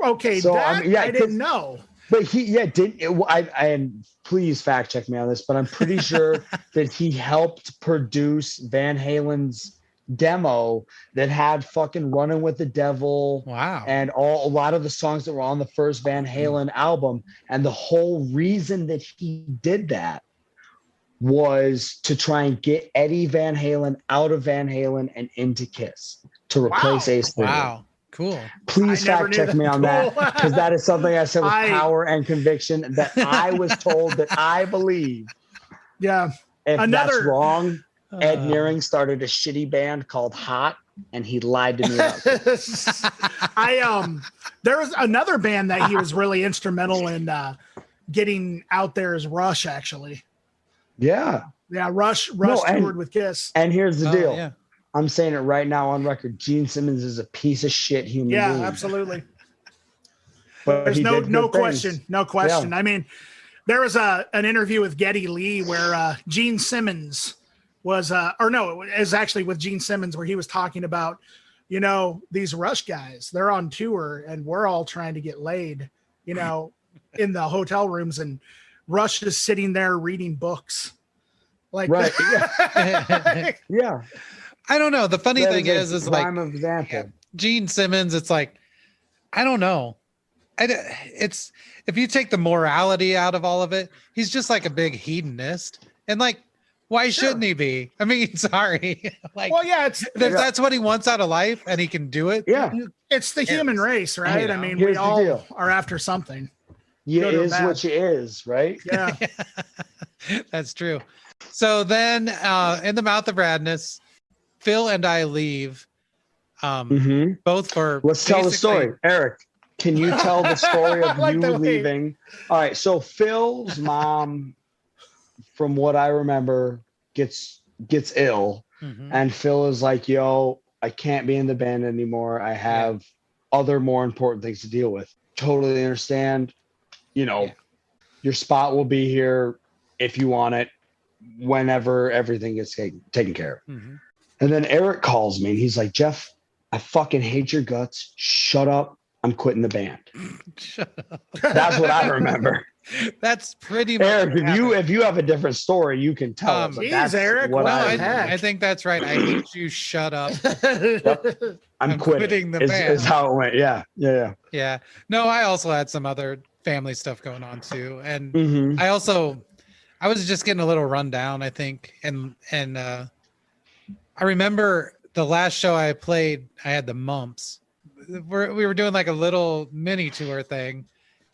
Okay, so, I didn't know. But he, and please fact check me on this, but I'm pretty sure that he helped produce Van Halen's demo that had fucking Running with the Devil and a lot of the songs that were on the first Van Halen album. And the whole reason that he did that was to try and get Eddie Van Halen out of Van Halen and into Kiss to replace Ace Frehley. Wow, cool. Please fact check me on that, because that is something I said with power and conviction that I was told that I believe. Yeah. If that's wrong, Ed Nearing started a shitty band called Hot, and he lied to me about there was another band that he was really instrumental in getting out there is Rush, actually. Yeah. Rush toured with Kiss. And here's the deal. Yeah. I'm saying it right now on record. Gene Simmons is a piece of shit human being. Yeah, absolutely. But there's no question. No question. Yeah. I mean, there was an interview with Geddy Lee where Gene Simmons was it was actually with Gene Simmons, where he was talking about, these Rush guys, they're on tour and we're all trying to get laid, in the hotel rooms, and Rush is sitting there reading books. Like, right. Yeah. I don't know. The funny thing is like example. Gene Simmons, it's like, I don't know. It's, if you take the morality out of all of it, he's just like a big hedonist. And like, Why shouldn't he be? I mean, sorry. Like, well, yeah, if that's what he wants out of life and he can do it. Yeah. It's the human race, right? I mean, Here's we the all deal. are after something. You is what you is, right? Yeah. That's true. So then in the Mouth of Radness, Phil and I leave. Both for let's tell the story. Eric, can you tell the story of you leaving? All right. So Phil's mom, from what I remember, gets ill, and Phil is like, yo, I can't be in the band anymore. I have other more important things to deal with. Totally understand. You know, your spot will be here if you want it, whenever everything gets taken care of. And then Erik calls me and he's like, Jeff, I fucking hate your guts. Shut up. I'm quitting the band. Shut up. That's what I remember. That's pretty much Eric, if you have a different story, you can tell it. Geez, that's Erik, what I think that's right. I hate you. Shut up. I'm quitting the band. Is how it went. Yeah. No, I also had some other family stuff going on too. And I was just getting a little run down, I think. And I remember the last show I played, I had the mumps. We were doing like a little mini tour thing.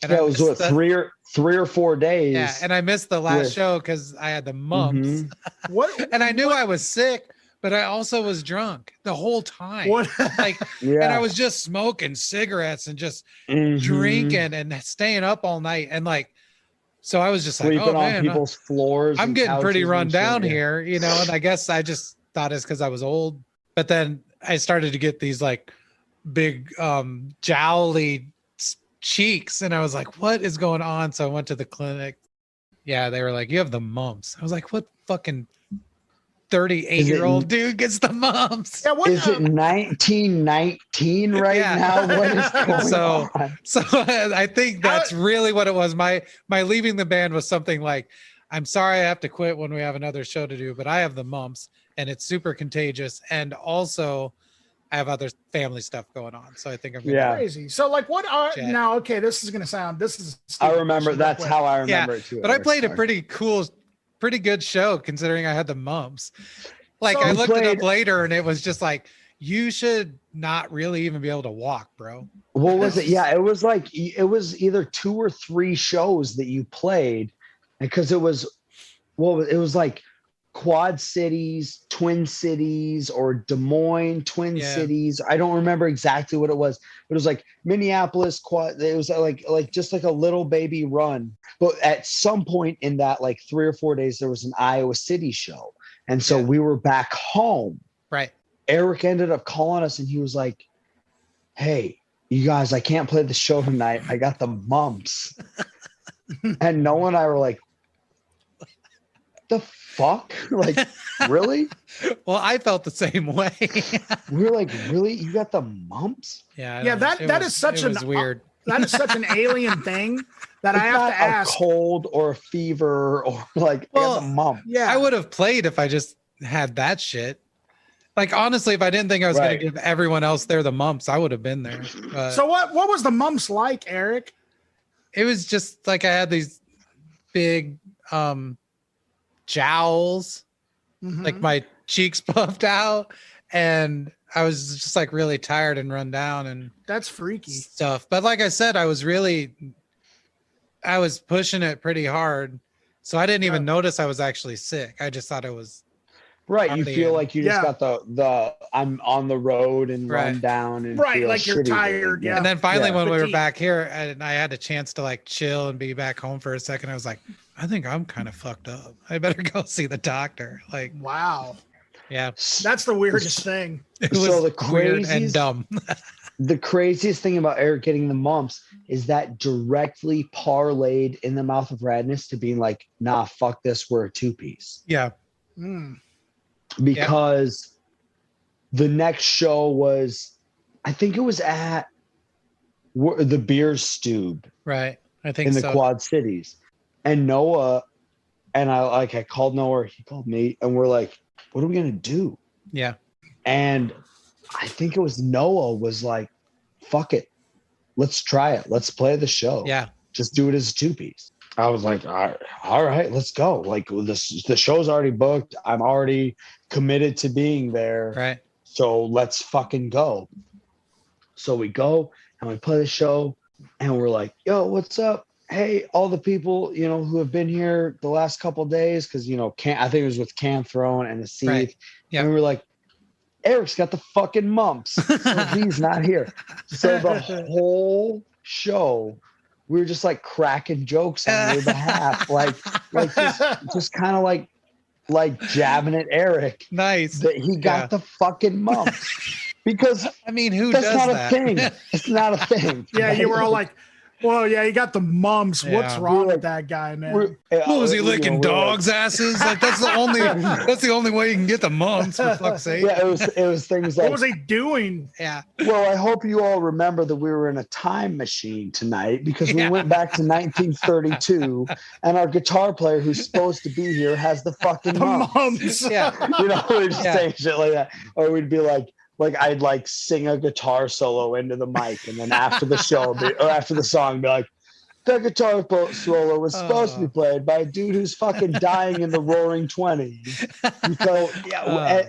And it was what, 3 or 4 days. Yeah, and I missed the last show because I had the mumps. And I knew I was sick, but I also was drunk the whole time. And I was just smoking cigarettes and just drinking and staying up all night. And like, so I was just sleeping like, oh on man, people's floors. I'm getting pretty run down here, you know. And I guess I just thought it's because I was old. But then I started to get these like big jowly cheeks, and I was like, what is going on? So I went to the clinic. Yeah, they were like, you have the mumps. I was like, what fucking 38-year-old dude gets the mumps? Yeah, is it 1919 right now? What is going on? So I think that's really what it was. My leaving the band was something like, I'm sorry I have to quit when we have another show to do, but I have the mumps and it's super contagious, and also I have other family stuff going on. So I think I'm crazy. So like what are now, okay, this is I remember that's how I remember it too. But I played a pretty good show considering I had the mumps. Like, so I looked it up later and it was just like, you should not really even be able to walk, bro. What was it? Yeah, it was like, it was either 2 or 3 shows that you played, because it was like Quad Cities, Twin Cities, or Des Moines, Twin Cities. I don't remember exactly what it was, but it was like Minneapolis, it was like just like a little baby run. But at some point in that like 3 or 4 days, there was an Iowa City show. And so we were back home. Right. Erik ended up calling us and he was like, hey, you guys, I can't play the show tonight. I got the mumps. And Noah and I were like, the fuck? Like, really? Well, I felt the same way. We were like, really? You got the mumps? Yeah. That is such an weird. That is such an alien thing that I have to ask. A cold or a fever or like I got the mumps. Yeah, I would have played if I just had that shit. Like, honestly, if I didn't think I was going to give everyone else there the mumps, I would have been there. So what was the mumps like, Erik? It was just like I had these big jowls, like my cheeks puffed out, and I was just like really tired and run down, and that's freaky stuff. But like I said, I was pushing it pretty hard, so I didn't even notice I was actually sick. I just thought it was you feel like you just got the I'm on the road and run down and feel like you're tired. And then finally when we were back here and I had a chance to like chill and be back home for a second, I was like, I think I'm kind of fucked up. I better go see the doctor. Like, wow. Yeah. That's the weirdest thing. It was so weird and dumb. The craziest thing about Erik getting the mumps is that directly parlayed in the Mouth of Radness to being like, nah, fuck this. We're a 2-piece. Yeah. Because the next show was, I think it was at the Beer Stube. Right. I think in the Quad Cities. And Noah and I called Noah, he called me, and we're like, what are we going to do? Yeah. And I think it was Noah was like, fuck it. Let's try it. Let's play the show. Yeah. Just do it as a 2-piece. I was like, all right, let's go. Like the show's already booked. I'm already committed to being there. Right. So let's fucking go. So we go and we play the show and we're like, yo, what's up? Hey, all the people, who have been here the last couple of days, because, I think it was with Cam Throne and the Seeth. Right. Yep. And we were like, Eric's got the fucking mumps, so he's not here. So the whole show, we were just like cracking jokes on your behalf, like just kind of like jabbing at Eric. Nice that he got the fucking mumps. Because I mean, who that's does not that? a thing. It's not a thing. Yeah, you were all like, well, yeah, he got the mumps. Yeah. What's wrong with that guy, man? What was he licking dogs' asses? Like that's the only way you can get the mumps, for fuck's sake. Yeah, it was things like, what was he doing? Yeah. Well, I hope you all remember that we were in a time machine tonight because we went back to 1932 and our guitar player who's supposed to be here has the fucking mumps. Yeah. We'd just say shit like that. Or we'd be like I'd like sing a guitar solo into the mic, and then after the show or after the song, be like, that guitar solo was supposed to be played by a dude who's fucking dying in the Roaring 20s. So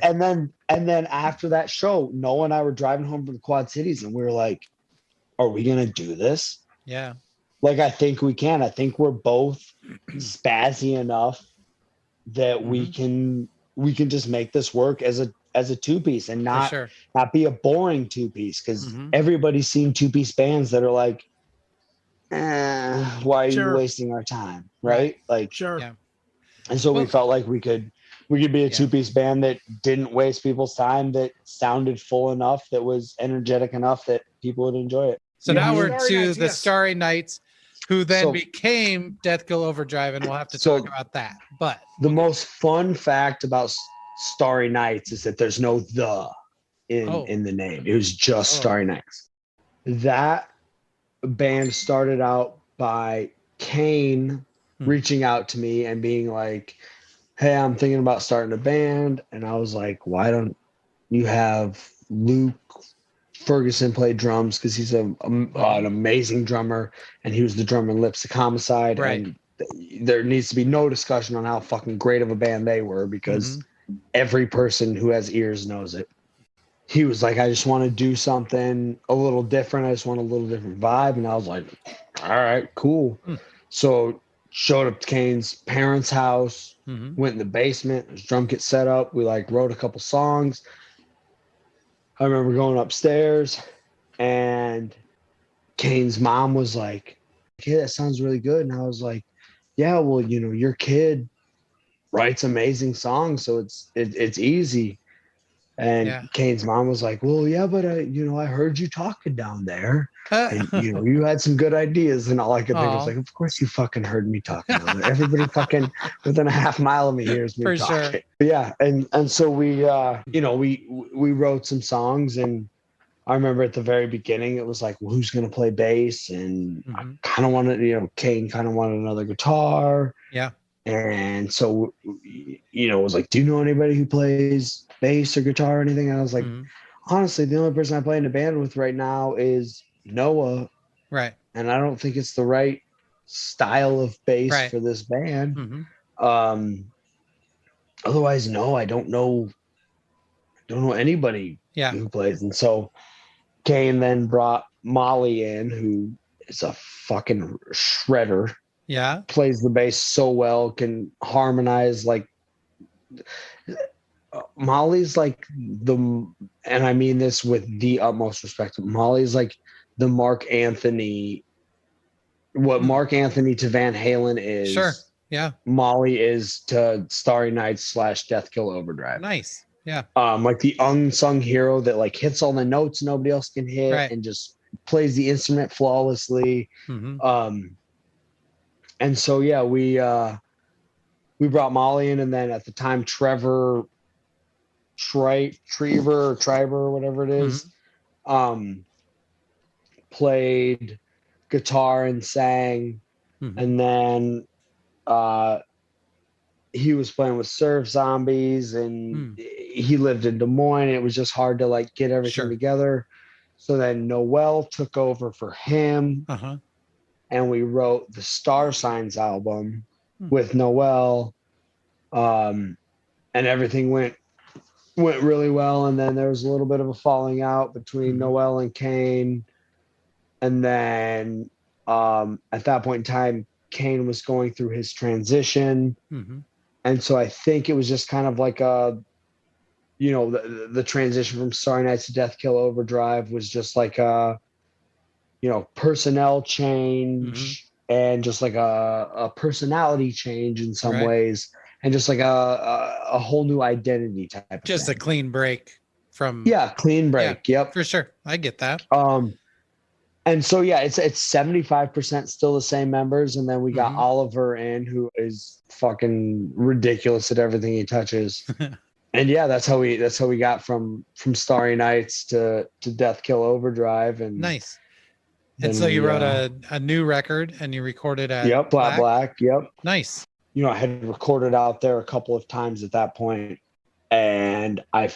and then after that show, Noah and I were driving home from the Quad Cities, and we were like, are we gonna do this? Yeah. Like, I think we can. I think we're both spazzy enough that we can just make this work as a two-piece and not be a boring two-piece, because everybody's seen two-piece bands that are like, why are you wasting our time, right? Like, Yeah. And so we felt like we could be a two-piece band that didn't waste people's time, that sounded full enough, that was energetic enough that people would enjoy it. So now we're to the Starry Nights, who then became Deathkill Overdrive, and we'll have to talk about that. But the most fun fact about Starry Nights is that there's no "the" in the name. It was just Starry Nights. That band started out by Kane reaching out to me and being like, hey, I'm thinking about starting a band. And I was like, why don't you have Luke Ferguson play drums? Because he's an amazing drummer, and he was the drummer in Lipstick Homicide. Right. And there needs to be no discussion on how fucking great of a band they were, because every person who has ears knows it. He was like, I just want to do something a little different. I just want a little different vibe. And I was like, all right, cool. So showed up to Kane's parents' house, went in the basement, his drum kit set up. We wrote a couple songs. I remember going upstairs, and Kane's mom was like, okay, that sounds really good. And I was like, yeah, well, your kid writes amazing songs, so it's easy. And Kane's mom was like, well, yeah, but I heard you talking down there, and you had some good ideas. And all I could think was like, of course you fucking heard me talking down there. Everybody fucking within a half mile of me hears me talking. Sure. But yeah, and so we we wrote some songs, and I remember at the very beginning it was like, well, who's gonna play bass? And I kind of wanted, Kane kind of wanted another guitar. Yeah. And so, it was like, do you know anybody who plays bass or guitar or anything? And I was like, honestly, the only person I play in a band with right now is Noah. Right. And I don't think it's the right style of bass for this band. Otherwise, no, I don't know anybody who plays. And so Kane then brought Molly in, who is a fucking shredder. Yeah. Plays the bass so well, can harmonize. Molly's like and I mean this with the utmost respect, Molly's like the Mark Anthony, what Mark Anthony to Van Halen is. Sure. Yeah. Molly is to Starry Nights / Deathkill Overdrive. Nice. Yeah. Like the unsung hero that hits all the notes nobody else can hit, and just plays the instrument flawlessly. And so, yeah, we brought Molly in, and then at the time, Trevor Triver, whatever it is, played guitar and sang. And then he was playing with Surf Zombies, and he lived in Des Moines. It was just hard to get everything together. So then Noel took over for him. and we wrote the Star Signs album with Noel, and everything went really well. And then there was a little bit of a falling out between Noel and Kane, and then at that point in time, Kane was going through his transition, and so I think it was just kind of like a, you know, the transition from Starry Nights to Death Kill Overdrive was just like a, you know, personnel change and just like a personality change in some ways, and just like a whole new identity type of just thing. a clean break from clean break. Yep, for sure. I get that. And so it's 75% still the same members, and then we got Oliver in, who is fucking ridiculous at everything he touches. And that's how we got from Starry Nights to Death Kill Overdrive. And nice. And so you wrote a new record and you recorded at Black. Yep. Nice. You know, I had recorded out there a couple of times at that point, and I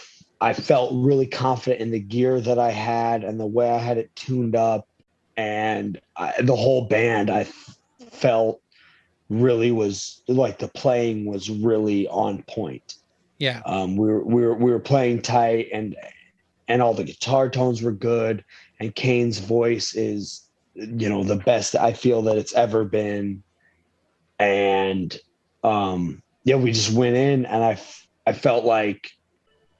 felt really confident in the gear that I had and the way I had it tuned up, and the whole band I felt really was like, the playing was really on point. Yeah. We were playing tight, and all the guitar tones were good, and Kane's voice is, you know, the best I feel that it's ever been. And we just went in, and I felt like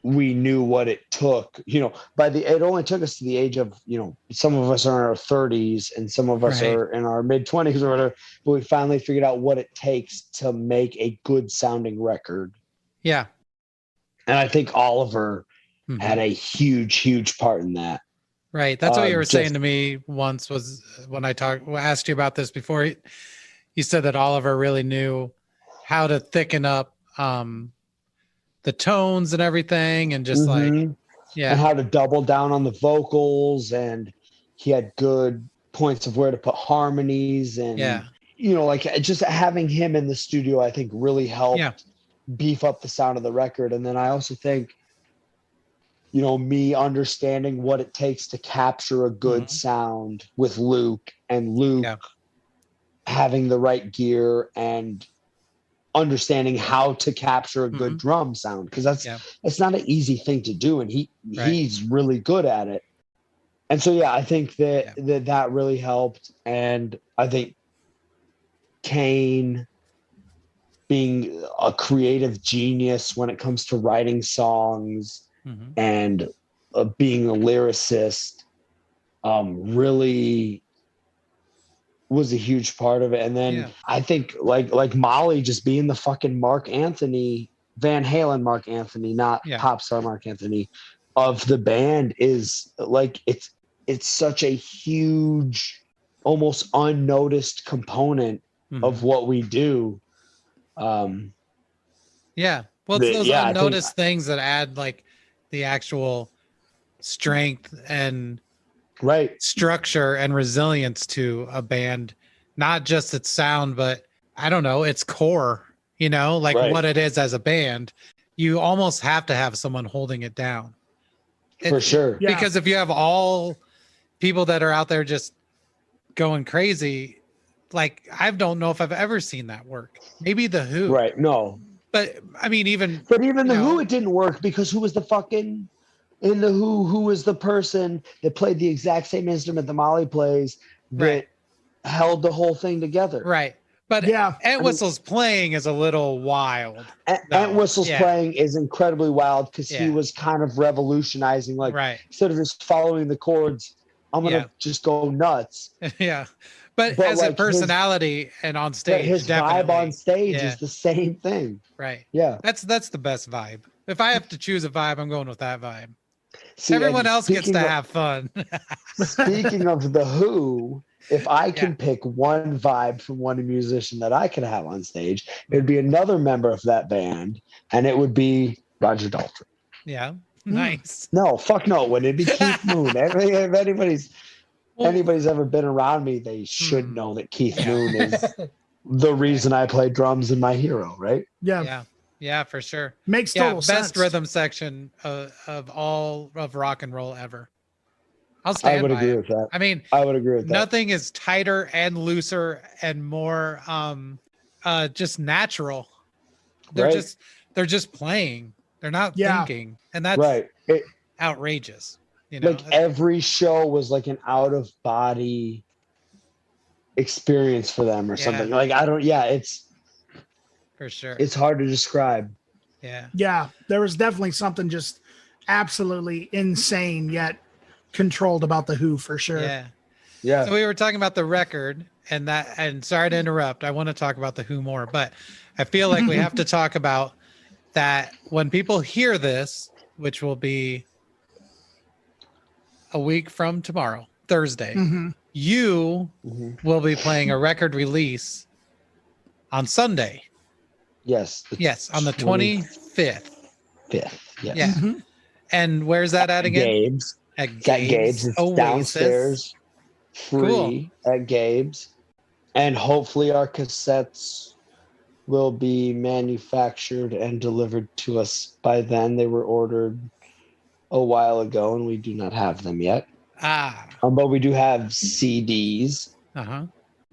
we knew what it took. You know, it only took us to the age of, you know, some of us are in our 30s and some of us are in our mid 20s or whatever, but we finally figured out what it takes to make a good sounding record. Yeah. And I think Oliver had a huge part in that. Right. That's what you were saying to me once, was when I asked you about this before. You said that Oliver really knew how to thicken up the tones and everything, and just and how to double down on the vocals, and he had good points of where to put harmonies, and you know, like, just having him in the studio, I think really helped beef up the sound of the record. And then I also think, you know, me understanding what it takes to capture a good sound with Luke, and Luke having the right gear and understanding how to capture a good drum sound, because it's not an easy thing to do, and he's really good at it. And so I think that really helped. And I think Kane, being a creative genius when it comes to writing songs and being a lyricist, really was a huge part of it. And then I think like Molly just being the fucking Mark Anthony, Van Halen Mark Anthony, not pop star Mark Anthony, of the band, is like, it's such a huge, almost unnoticed component of what we do. Well, it's those unnoticed things that add like the actual strength and structure and resilience to a band, not just its sound, but I don't know, its core, you know, like what it is as a band. You almost have to have someone holding it down. For sure. Because if you have all people that are out there just going crazy, like, I don't know if I've ever seen that work. Maybe the Who. Right. No. But I mean, even the Who, it didn't work, because who was the fucking in the who was the person that played the exact same instrument that Molly plays that held the whole thing together. Right. But Entwistle's playing is a little wild. Entwistle's playing is incredibly wild, because he was kind of revolutionizing, like, instead of just following the chords, I'm going to just go nuts. But as like a personality and on stage, his vibe on stage is the same thing. Right. Yeah. That's the best vibe. If I have to choose a vibe, I'm going with that vibe. See, everyone else gets to have fun. Speaking of the Who, if I can pick one vibe from one musician that I could have on stage, it would be another member of that band, and it would be Roger Daltrey. Yeah. Nice. No, fuck no. Wouldn't it be Keith Moon? If anybody's ever been around me, they should know that Keith Moon is the reason I play drums in my hero, right? Yeah, for sure. Makes total sense. Best rhythm section of all of rock and roll ever. I'll stand I would by agree it. with that. I mean, I would agree with that. nothing is tighter and looser and more just natural. They're just playing. They're not thinking, and that's outrageous. You know, like every show was like an out of body experience for them or something. Like it's for sure. It's hard to describe. Yeah, there was definitely something just absolutely insane yet controlled about the Who for sure. Yeah. So we were talking about the record and sorry to interrupt. I want to talk about the Who more, but I feel like we have to talk about that when people hear this, which will be a week from tomorrow, Thursday, you will be playing a record release on Sunday. Yes. On the 25th. Yes. And where's that at again? Gabe's. At Gabe's. It's Oasis. Downstairs, free at Gabe's. And hopefully our cassettes will be manufactured and delivered to us by then. They were ordered a while ago and we do not have them yet. But we do have CDs.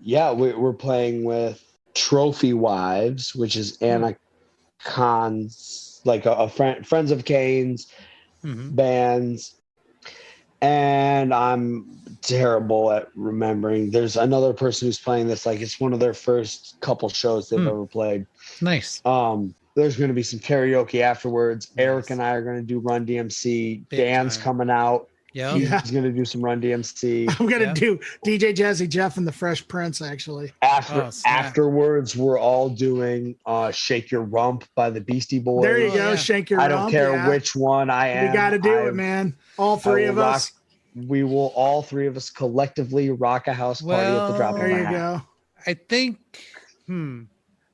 Yeah, we're playing with Trophy Wives, which is Anna Khan's, like a Friends of Cain's bands. And I'm terrible at remembering. There's another person who's playing this, like it's one of their first couple shows they've ever played. Nice. There's going to be some karaoke afterwards. Nice. Eric and I are going to do Run DMC. Dan's coming out. He's going to do some Run DMC. I'm going to do DJ Jazzy Jeff and the Fresh Prince, actually. Afterwards, we're all doing Shake Your Rump by the Beastie Boys. There you go, Shake Your Rump. I don't care which one I am. We got to do it, man. All three of us. We will all three of us collectively rock a house party at the drop of a hat. There you go. I think,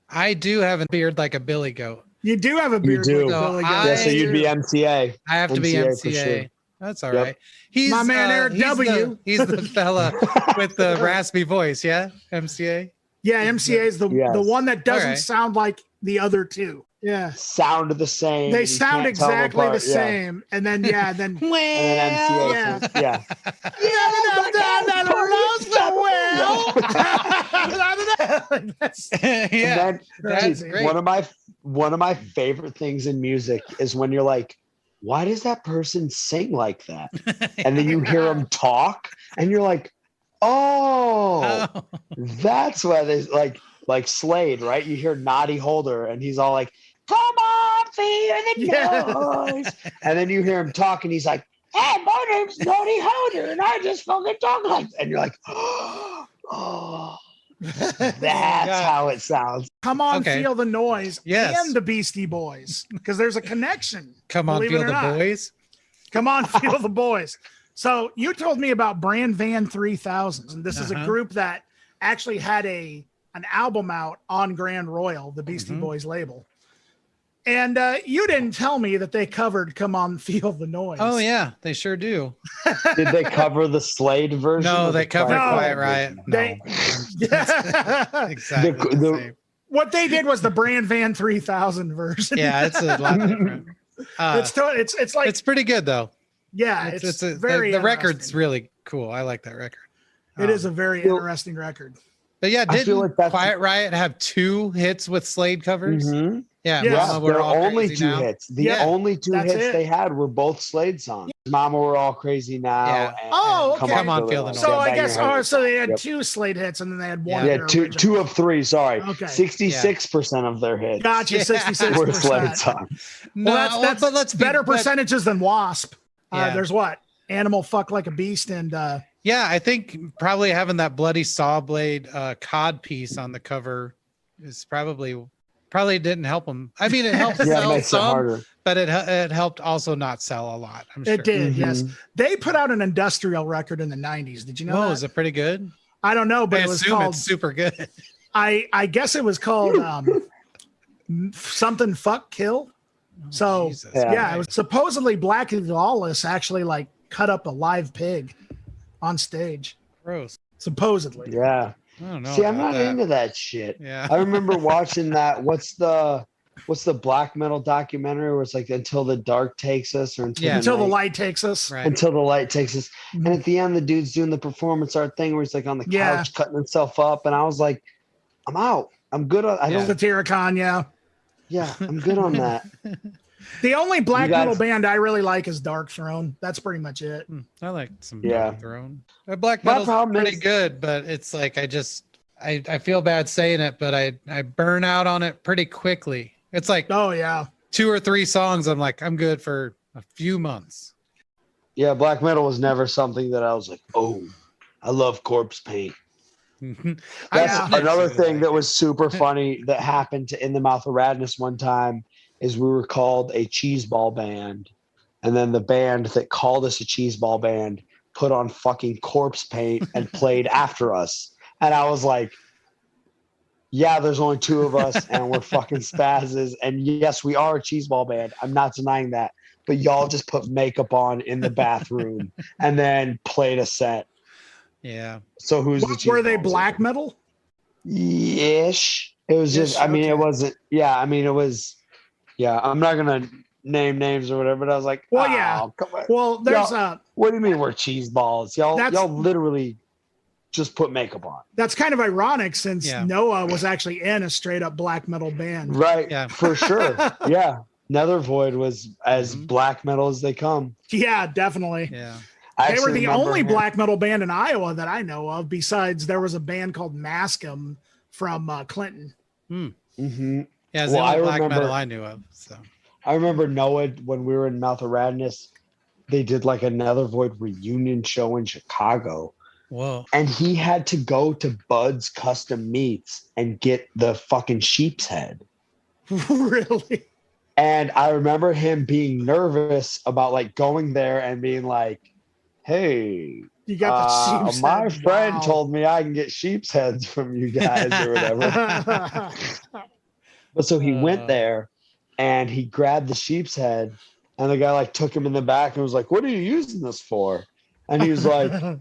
I do have a beard like a billy goat. You do have a beard like a billy goat. So you'd be MCA. I have to be MCA. Sure. That's all right. He's my man, Eric W. He's the fella with the raspy voice, yeah? MCA? Yeah, MCA is the one that doesn't sound like the other two. Yeah. Sound the same. They sound exactly the same. And then, and then MCA. That's great. One of my favorite things in music is when you're like, why does that person sing like that? And then you hear them talk and you're like, that's why they like Slade, right? You hear Noddy Holder and he's all like, come on, feel the noise. And then you hear him talk and he's like, hey, my name's Noddy Holder and I just fucking talk like that. And you're like, that's how it sounds. Come on, feel the noise. And the Beastie Boys, because there's a connection. Come on, feel the boys. Come on, feel the boys. So you told me about Brand Van 3000s, and this is a group that actually had an album out on Grand Royal, the Beastie Boys label. And you didn't tell me that they covered "Come On, Feel the Noise." Oh yeah, they sure do. Did they cover the Slade version? No, they covered Quiet Riot. No, exactly the same. What they did was the Brand Van 3000 version. Yeah, it's a lot different. It's pretty good though. Yeah, it's very. The record's really cool. I like that record. It is a very interesting record. But yeah, didn't Quiet Riot have 2 hits with Slade covers? Yeah, there are only 2 hits. The only 2 hits they had were both Slade songs. Mama, We're All Crazy Now. Yeah. And Come on, feel the noise. So I guess so they had 2 Slade hits and then they had 1. Yeah, two of 3. Sorry, okay. 66% of their hits. Gotcha, 66% were Slade songs. Well, that's better percentages than Wasp. There's what? Animal Fuck Like a Beast and. Yeah, I think probably having that bloody saw blade cod piece on the cover is probably didn't help them. I mean, it helped sell some, but it helped also not sell a lot. I'm sure. It did, yes. They put out an industrial record in the 90s. Did you know that? Was it pretty good? I don't know, but it was called it's super good. I guess it was called something Fuck Kill. So Jesus. It was supposedly Blackie Lawless actually like cut up a live pig on stage. Gross. Supposedly. Yeah. I don't know. See, I'm not into that shit. Yeah. I remember watching that. What's the what's the black metal documentary where it's like until the dark takes us, or until the light takes us, right. Until the light takes us. And at the end, the dude's doing the performance art thing where he's like on the couch cutting himself up, and I was like, I'm out. I'm good on. I don't. Satyricon, yeah, I'm good on that. The only black metal band I really like is Dark Throne. That's pretty much it. I like some Dark Throne. Black metal's pretty good, but it's like I feel bad saying it, but I burn out on it pretty quickly. It's like 2 or 3 songs. I'm like, I'm good for a few months. Yeah, black metal was never something that I was like, oh, I love corpse paint. That's another thing that was super funny that happened to In the Mouth of Radness one time is we were called a cheeseball band, and then the band that called us a cheeseball band put on fucking corpse paint and played after us. And I was like, yeah, there's only 2 of us and we're fucking spazzes. And yes, we are a cheeseball band. I'm not denying that. But y'all just put makeup on in the bathroom and then played a set. Yeah. So who's the cheeseball? Were they black metal? Ish. It was just, I mean, it wasn't, it was, I'm not going to name names or whatever, but I was like, come on. Well, there's what do you mean we're cheese balls? Y'all literally just put makeup on. That's kind of ironic since Noah was actually in a straight up black metal band. Right. Yeah. For sure. Yeah. Nether Void was as black metal as they come. Yeah, definitely. Yeah. They were the only black metal band in Iowa that I know of. Besides, there was a band called Mascom from Clinton. Mm-hmm. Yeah, it's the only black metal I knew of. So I remember Noah when we were in Mouth of Radness, they did like a Nether Void reunion show in Chicago. Whoa. And he had to go to Bud's Custom Meats and get the fucking sheep's head. Really? And I remember him being nervous about like going there and being like, hey, you got the sheep's my head. friend told me I can get sheep's heads from you guys or whatever. But so he went there and he grabbed the sheep's head, and the guy like took him in the back and was like, what are you using this for? And he was like,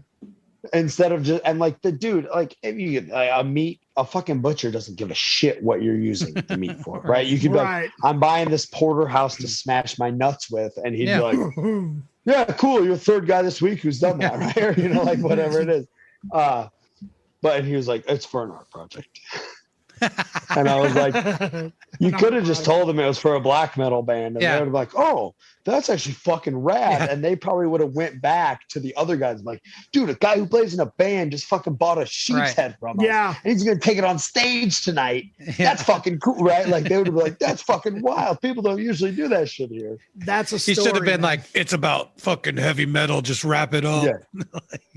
instead of just, and like the dude, like if you get a fucking butcher doesn't give a shit what you're using the meat for, right? You could be like, I'm buying this porterhouse to smash my nuts with, and he'd be like, yeah, cool, you're the 3rd guy this week who's done that, right? Or, like whatever it is. But he was like, it's for an art project. And I was like, you could have just told them it was for a black metal band, and they would be like, oh, that's actually fucking rad. And they probably would have went back to the other guys like, dude, a guy who plays in a band just fucking bought a sheep's head from us. Yeah. And he's gonna take it on stage tonight. That's fucking cool, right? Like they would have been like, that's fucking wild. People don't usually do that shit here. That's a story. He should have been like, it's about fucking heavy metal, just wrap it up. Yeah.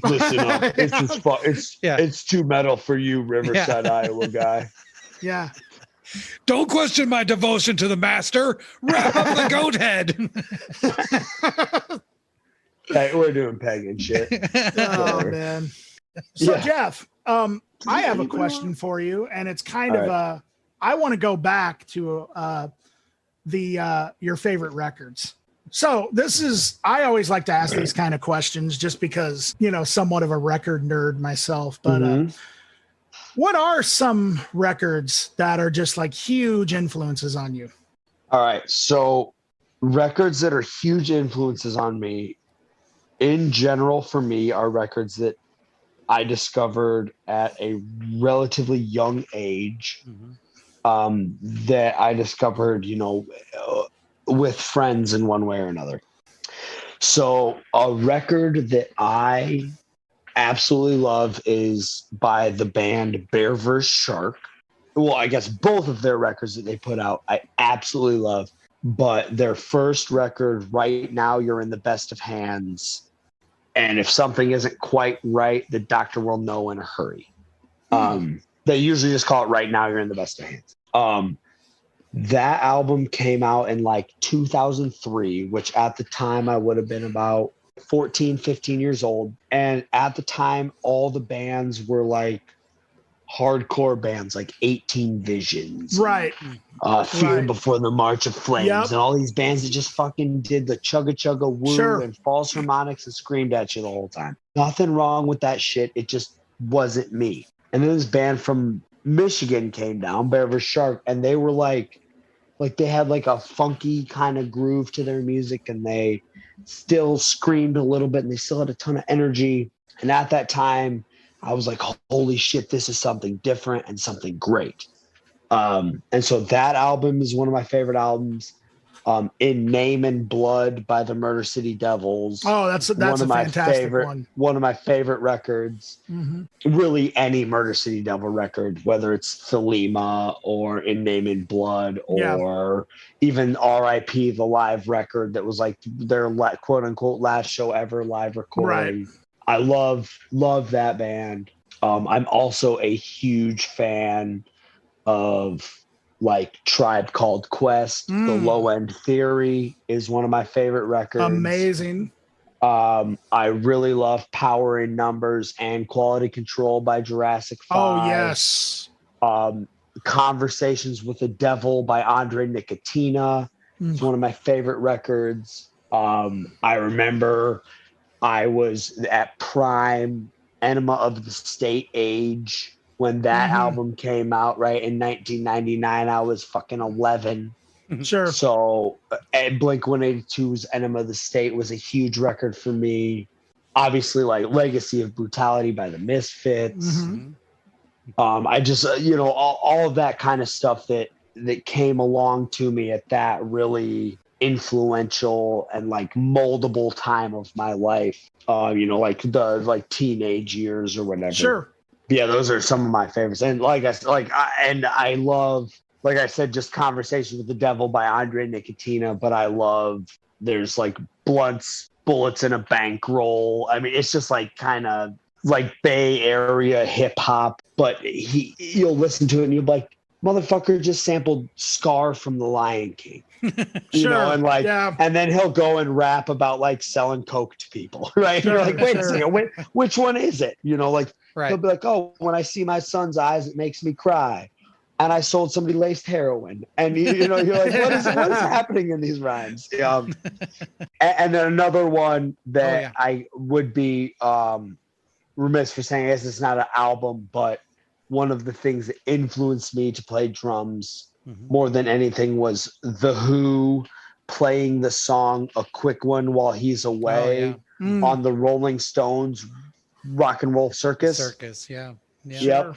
Listen up. It's just it's too metal for you, Riverside, Iowa guy. Yeah. Don't question my devotion to the master. Wrap up the goat head. Hey, we're doing pagan shit. Oh, man. So, Jeff, I have a question for you, and it's kind of I want to go back to your favorite records. So I always like to ask these kind of questions just because, somewhat of a record nerd myself, but what are some records that are just like huge influences on you? All right. So records that are huge influences on me in general for me are records that I discovered at a relatively young age, that I discovered, with friends in one way or another. So a record that I absolutely love is by the band Bear vs. Shark. Well, I guess both of their records that they put out, I absolutely love. But their first record, Right Now You're in the Best of Hands, and if something isn't quite right, the doctor will know in a hurry. They usually just call it Right Now You're in the Best of Hands. That album came out in like 2003, which at the time I would have been about 14, 15 years old. And at the time, all the bands were like hardcore bands, like 18 Visions. Right. Fear Before the March of Flames. And all these bands that just fucking did the chugga chugga woo and false harmonics and screamed at you the whole time. Nothing wrong with that shit. It just wasn't me. And then this band from Michigan came down, Bear vs. Shark, and they were like Like they had like a funky kind of groove to their music, and they still screamed a little bit, and they still had a ton of energy. And at that time, I was like, holy shit, this is something different and something great. And so that album is one of my favorite albums. In Name and Blood by the Murder City Devils. Oh, that's one a of my fantastic favorite one. One of my favorite records. Mm-hmm. Really, any Murder City Devil record, whether it's Thelema or In Name and Blood or even R.I.P. the live record that was like their quote unquote last show ever live recording. Right. I love that band. I'm also a huge fan of like Tribe Called Quest. The Low End Theory is one of my favorite records. Amazing. I really love Power in Numbers and Quality Control by Jurassic 5. Oh, yes. Conversations with the Devil by Andre Nicotina. It's one of my favorite records. I remember I was at prime Enema of the State age when that album came out, right? In 1999, I was fucking 11. Sure. So Blink-182's Enema of the State was a huge record for me. Obviously, like Legacy of Brutality by the Misfits. I just, all of that kind of stuff that came along to me at that really influential and like moldable time of my life. Like the teenage years or whatever. Sure. Yeah, those are some of my favorites. And I love, like I said, just Conversation with the Devil by Andre Nicotina, but I love there's like Bullets in a Bankroll. I mean, it's just like kind of like Bay Area hip hop, but you'll listen to it and you'll be like, motherfucker just sampled Scar from The Lion King. And then he'll go and rap about like selling coke to people, right? You're like, wait a second, which one is it? He'll be like, oh, when I see my son's eyes, it makes me cry. And I sold somebody laced heroin. And you're like, what is happening in these rhymes? And then another one that I would be remiss for saying, I guess it's not an album, but one of the things that influenced me to play drums more than anything was The Who playing the song A Quick One While He's Away on the Rolling Stones Rock and Roll Circus. Yep.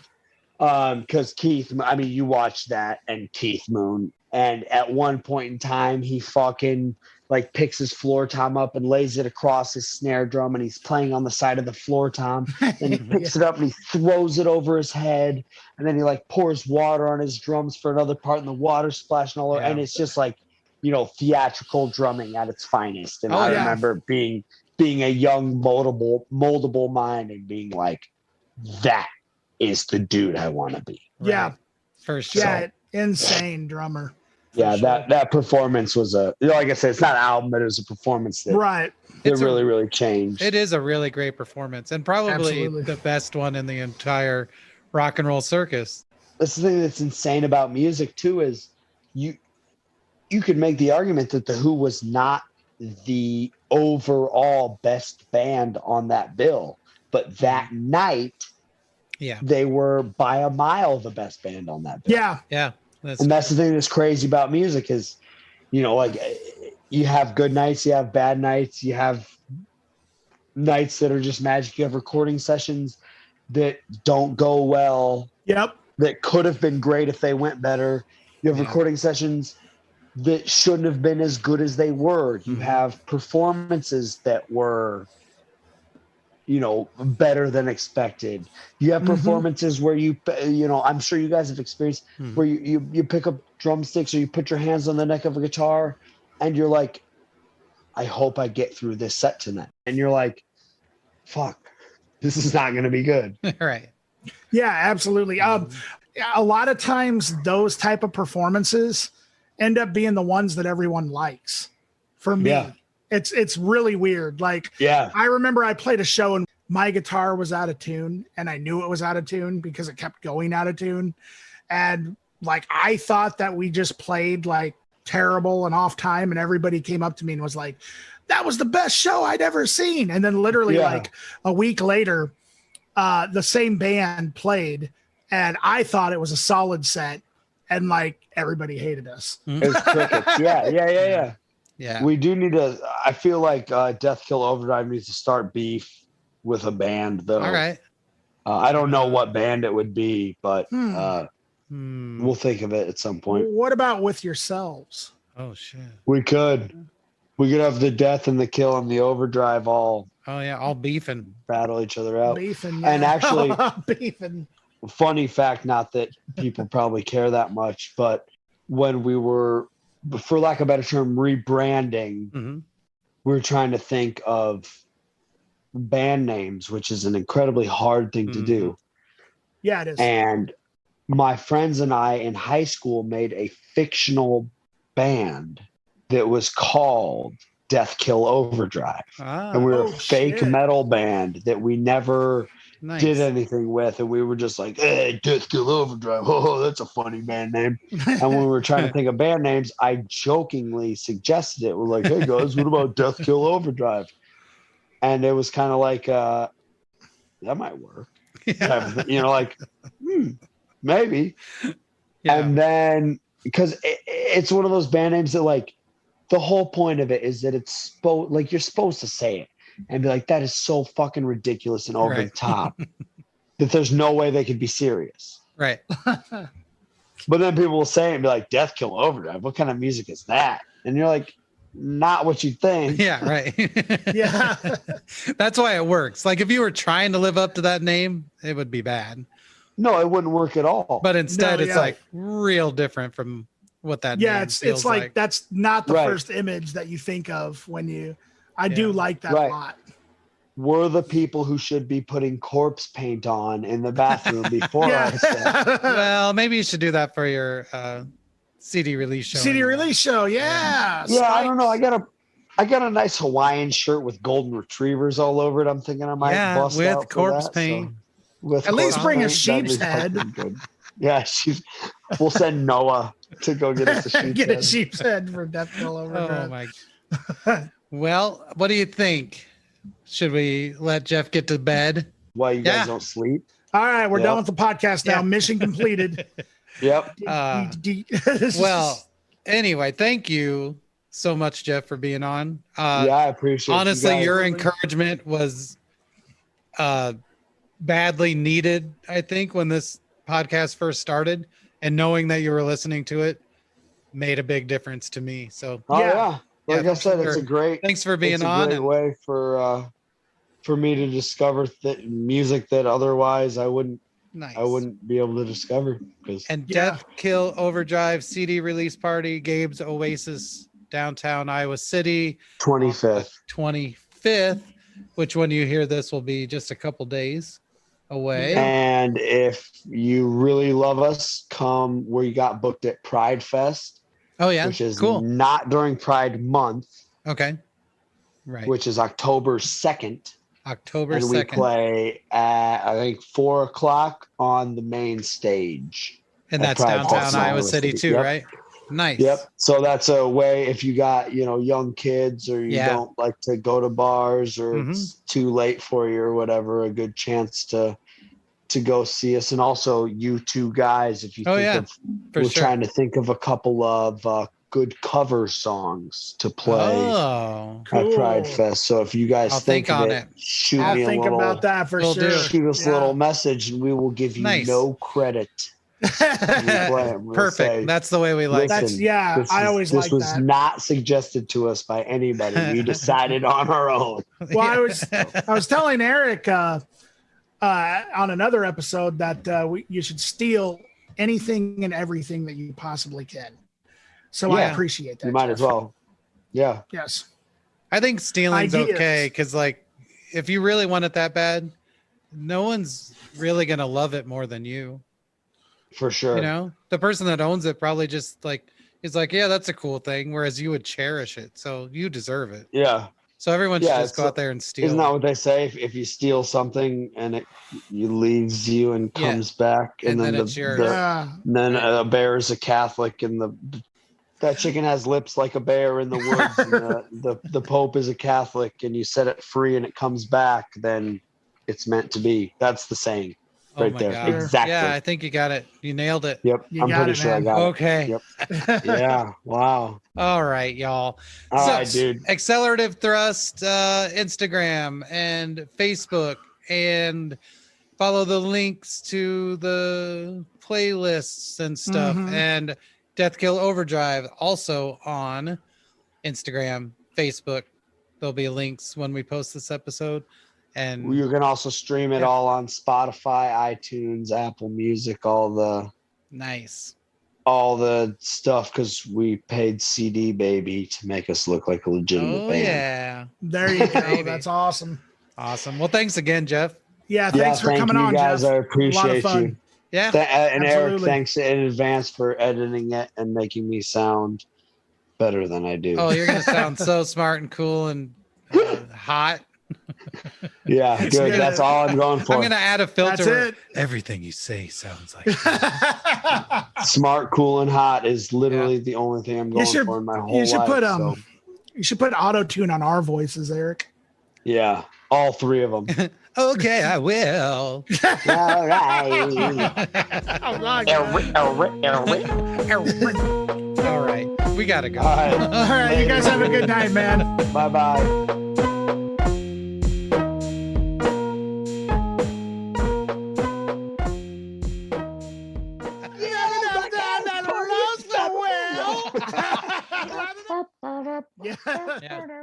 Because Keith, I mean, you watched that and Keith Moon, and at one point in time, he fucking like picks his floor tom up and lays it across his snare drum, and he's playing on the side of the floor tom. Then he picks it up and he throws it over his head, and then he like pours water on his drums for another part, and the water splashing all over. And it's just like, theatrical drumming at its finest. And I remember being a young moldable mind and being like, that is the dude I want to be. Yeah. For sure. Yeah. Insane drummer. Yeah, sure. That performance was like I said, it's not an album, but it was a performance that really changed. It is a really great performance, and probably the best one in the entire rock and roll circus. That's the thing that's insane about music too, is you could make the argument that The Who was not the overall best band on that bill, but that night, they were by a mile the best band on that bill. Yeah. That's the thing that's crazy about music is, like you have good nights, you have bad nights, you have nights that are just magic. You have recording sessions that don't go well. Yep. That could have been great if they went better. You have recording sessions that shouldn't have been as good as they were. You have performances that were, better than expected. You have performances where I'm sure you guys have experienced where you pick up drumsticks or you put your hands on the neck of a guitar and you're like, I hope I get through this set tonight. And you're like, fuck, this is not going to be good. Right. Yeah, absolutely. A lot of times those type of performances end up being the ones that everyone likes. For me. Yeah. It's really weird. Like, I remember I played a show and my guitar was out of tune, and I knew it was out of tune because it kept going out of tune. And like, I thought that we just played like terrible and off time, and everybody came up to me and was like, that was the best show I'd ever seen. And then literally like a week later, the same band played, and I thought it was a solid set. and like everybody hated us. It was crickets. Yeah. We do need to. I feel like Death Kill Overdrive needs to start beef with a band, though. All right. I don't know what band it would be, but we'll think of it at some point. What about with yourselves? Oh shit. We could have the Death and the Kill and the Overdrive all. Oh yeah, all beefing, battle each other out. Beefing, and actually, beefing. Funny fact, not that people probably care that much, but when we were, for lack of a better term, rebranding, we were trying to think of band names, which is an incredibly hard thing to do. Yeah, it is. And my friends and I in high school made a fictional band that was called Death Kill Overdrive. And we were a fake metal band that we never did anything with. And we were just like, hey, Death Kill Overdrive. Oh, that's a funny band name. And when we were trying to think of band names, I jokingly suggested it. We're like, hey guys, what about Death Kill Overdrive? And it was kind of like, that might work. Like, maybe. Yeah. And then, because it's one of those band names that, like, the whole point of it is that it's you're supposed to say it and be like, that is so fucking ridiculous and over the top that there's no way they could be serious. Right. But then people will say it and be like, Death Kill Overdrive. What kind of music is that? And you're like, not what you think. Yeah, right. Yeah. That's why it works. Like if you were trying to live up to that name, it would be bad. No, it wouldn't work at all. But instead it's like real different from what that name it's like that's not the first image that you think of when you I do like that a lot. We're the people who should be putting corpse paint on in the bathroom before our set. Well, maybe you should do that for your CD release show. Release show, yeah. Yeah, I don't know. I got a nice Hawaiian shirt with golden retrievers all over it. I'm thinking I might bust with out corpse for that, paint. At least bring a sheep's head. Yeah, we'll send Noah to go get us a sheep's head for Death Kill Overdrive. Oh my. Well, what do you think? Should we let Jeff get to bed? Why you guys don't sleep? All right, we're done with the podcast now. Mission completed. Yep. Well, anyway, thank you so much, Jeff, for being on. I appreciate it. Honestly, your encouragement was badly needed, I think, when this podcast first started, and knowing that you were listening to it made a big difference to me. So like I said, it's a great thanks for being on. Great way for me to discover music that otherwise I wouldn't be able to discover. And Death Kill Overdrive CD release party, Gabe's Oasis, downtown Iowa City, 25th, which when you hear this will be just a couple days away. And if you really love us, come where you got booked at Pride Fest. Oh yeah, which is cool. Not during Pride Month. Okay, right. Which is October 2nd. October 2nd. And we play at, I think, 4:00 on the main stage. And that's downtown Iowa City too, right? Nice. Yep. So that's a way if you got, young kids or you don't like to go to bars or it's too late for you or whatever, a good chance to go see us. And also you two guys, if you trying to think of a couple of good cover songs to play at Pride Fest. So if you guys think of it, shoot me a little, about that for sure. Shoot us a little message and we will give you no credit. Perfect. Say, that's the way we like it. I always like that. This was not suggested to us by anybody. We decided on our own. Well, I was telling Erik on another episode that you should steal anything and everything that you possibly can. So I appreciate that. You might as well. Yeah. Yes. I think stealing's okay because, like, if you really want it that bad, no one's really gonna love it more than you. For sure. The person that owns it probably just is like, yeah, that's a cool thing, whereas you would cherish it, so you deserve it. Yeah. So everyone should just go out there and steal. Isn't that what they say? If you steal something and it leaves you and comes back, and then it's yours. Then a bear is a Catholic, and that chicken has lips like a bear in the woods, and the Pope is a Catholic, and you set it free and it comes back, then it's meant to be. That's the saying. Oh right my there. God. Exactly. Yeah, I think you got it. You nailed it. Yep. You I'm got pretty it, sure man. I got Okay. it. Yep. Yeah. Wow. All right, y'all. All So, right, dude. Accelerativ Thrust, Instagram and Facebook, and follow the links to the playlists and stuff. And Death Kill Overdrive also on Instagram, Facebook. There'll be links when we post this episode. And You can also stream it all on Spotify, iTunes, Apple Music, all the stuff, because we paid CD Baby to make us look like a legitimate band. Yeah. There you go. That's awesome. Awesome. Well, thanks again, Jeff. Yeah, thanks for coming on, guys. Jeff. I appreciate you. Yeah. And Eric, thanks in advance for editing it and making me sound better than I do. Oh, you're going to sound so smart and cool and hot. Yeah, good. That's all I'm going for. I'm going to add a filter. That's it. Everything you say sounds like smart, cool, and hot is literally the only thing I'm going for in my whole life. You should put auto-tune on our voices, Eric. Yeah, all three of them. Okay, I will. All right. All right. We got to go. All right. All right. You guys have a good night, man. Bye-bye. Yeah.